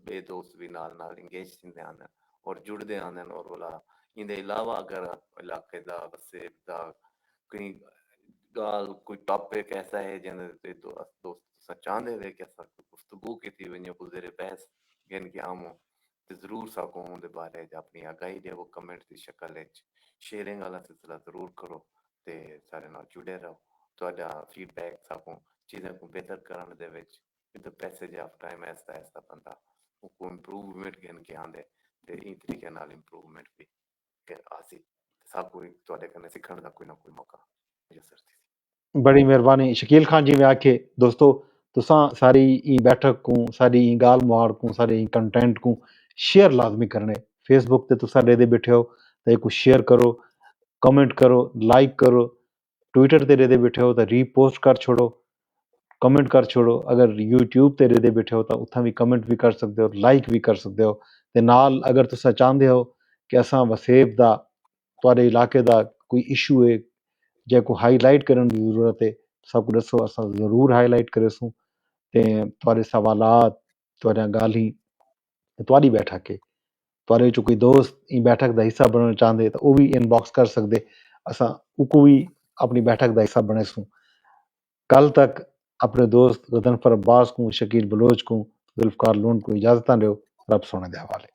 B: बे दोस्त भी नाल नाल इंगेज थींदे आने और जुड़दे आने और वाला इन अलावा अगर इलाके दा वसे दा कहीं गाल कोई टॉपिक ऐसा है जिन ते तो दोस्त सा चाहते थे कि असां गुफ्तगू की वञे गुज़रे बहस गिन के आमो ते ज़रूर साको उनके बारे च अपनी आगाही देवो कमेंट की शक्ल विच शेयरिंग वाला सिलसिला ज़रूर करो ते सारे नाल जुड़े रहो। ਤੁਹਾਡਾ फीडबैक साको चीज़ें को बेहतर करने दे which with the passage of time ऐसा ऐसा बंदा को इंप्रूवमेंट गिन के आंदे ते इन तरीके नाल इंप्रूवमेंट भी आसी साको ਤੁਹਾਡੇ कन्नै सीखण दा कोई ना कोई मौका मुयसर थी।
A: बड़ी मेहरबानी शकील खान जी में आखे दोस्तों तुसां सारी ई बैठक को सारी ई गाल मुहार को सारे ई कंटेंट को शेयर लाजमी करने। फेसबुक ते तुसां दे बैठे हो तो एक शेयर करो, कमेंट करो, लाइक करो। ट्विटर ते दे बैठे हो तो रीपोस्ट कर छोड़ो, कमेंट कर छोड़ो। अगर यूट्यूब ते दे बैठे हो तो उत्थां भी कमेंट भी कर सकते हो, लाइक भी कर सकते हो। ते नाल अगर तुसां चाहते हो कि असां वसेब दा तुहाडे इलाके दा कोई इशू है जैको हाईलाइट करने की ज़रूरत है सबको दसो, असां ज़रूर हाईलाइट करेसूं। ते तुहाडे सवालात तुहाडियां गाल्हीं तुहाडी बैठक है, तुहाडे चो कोई दोस्त ई बैठक का हिस्सा बनना चाहते तो वो भी इनबॉक्स कर सकते, असां उको भी अपनी बैठक का हिस्सा बनेसूं। कल तक अपने दोस्त गदनफर अब्बास को, शकील बलोच को, जुल्फकार लोन को इजाज़त दो। रब सोने दे हवाले।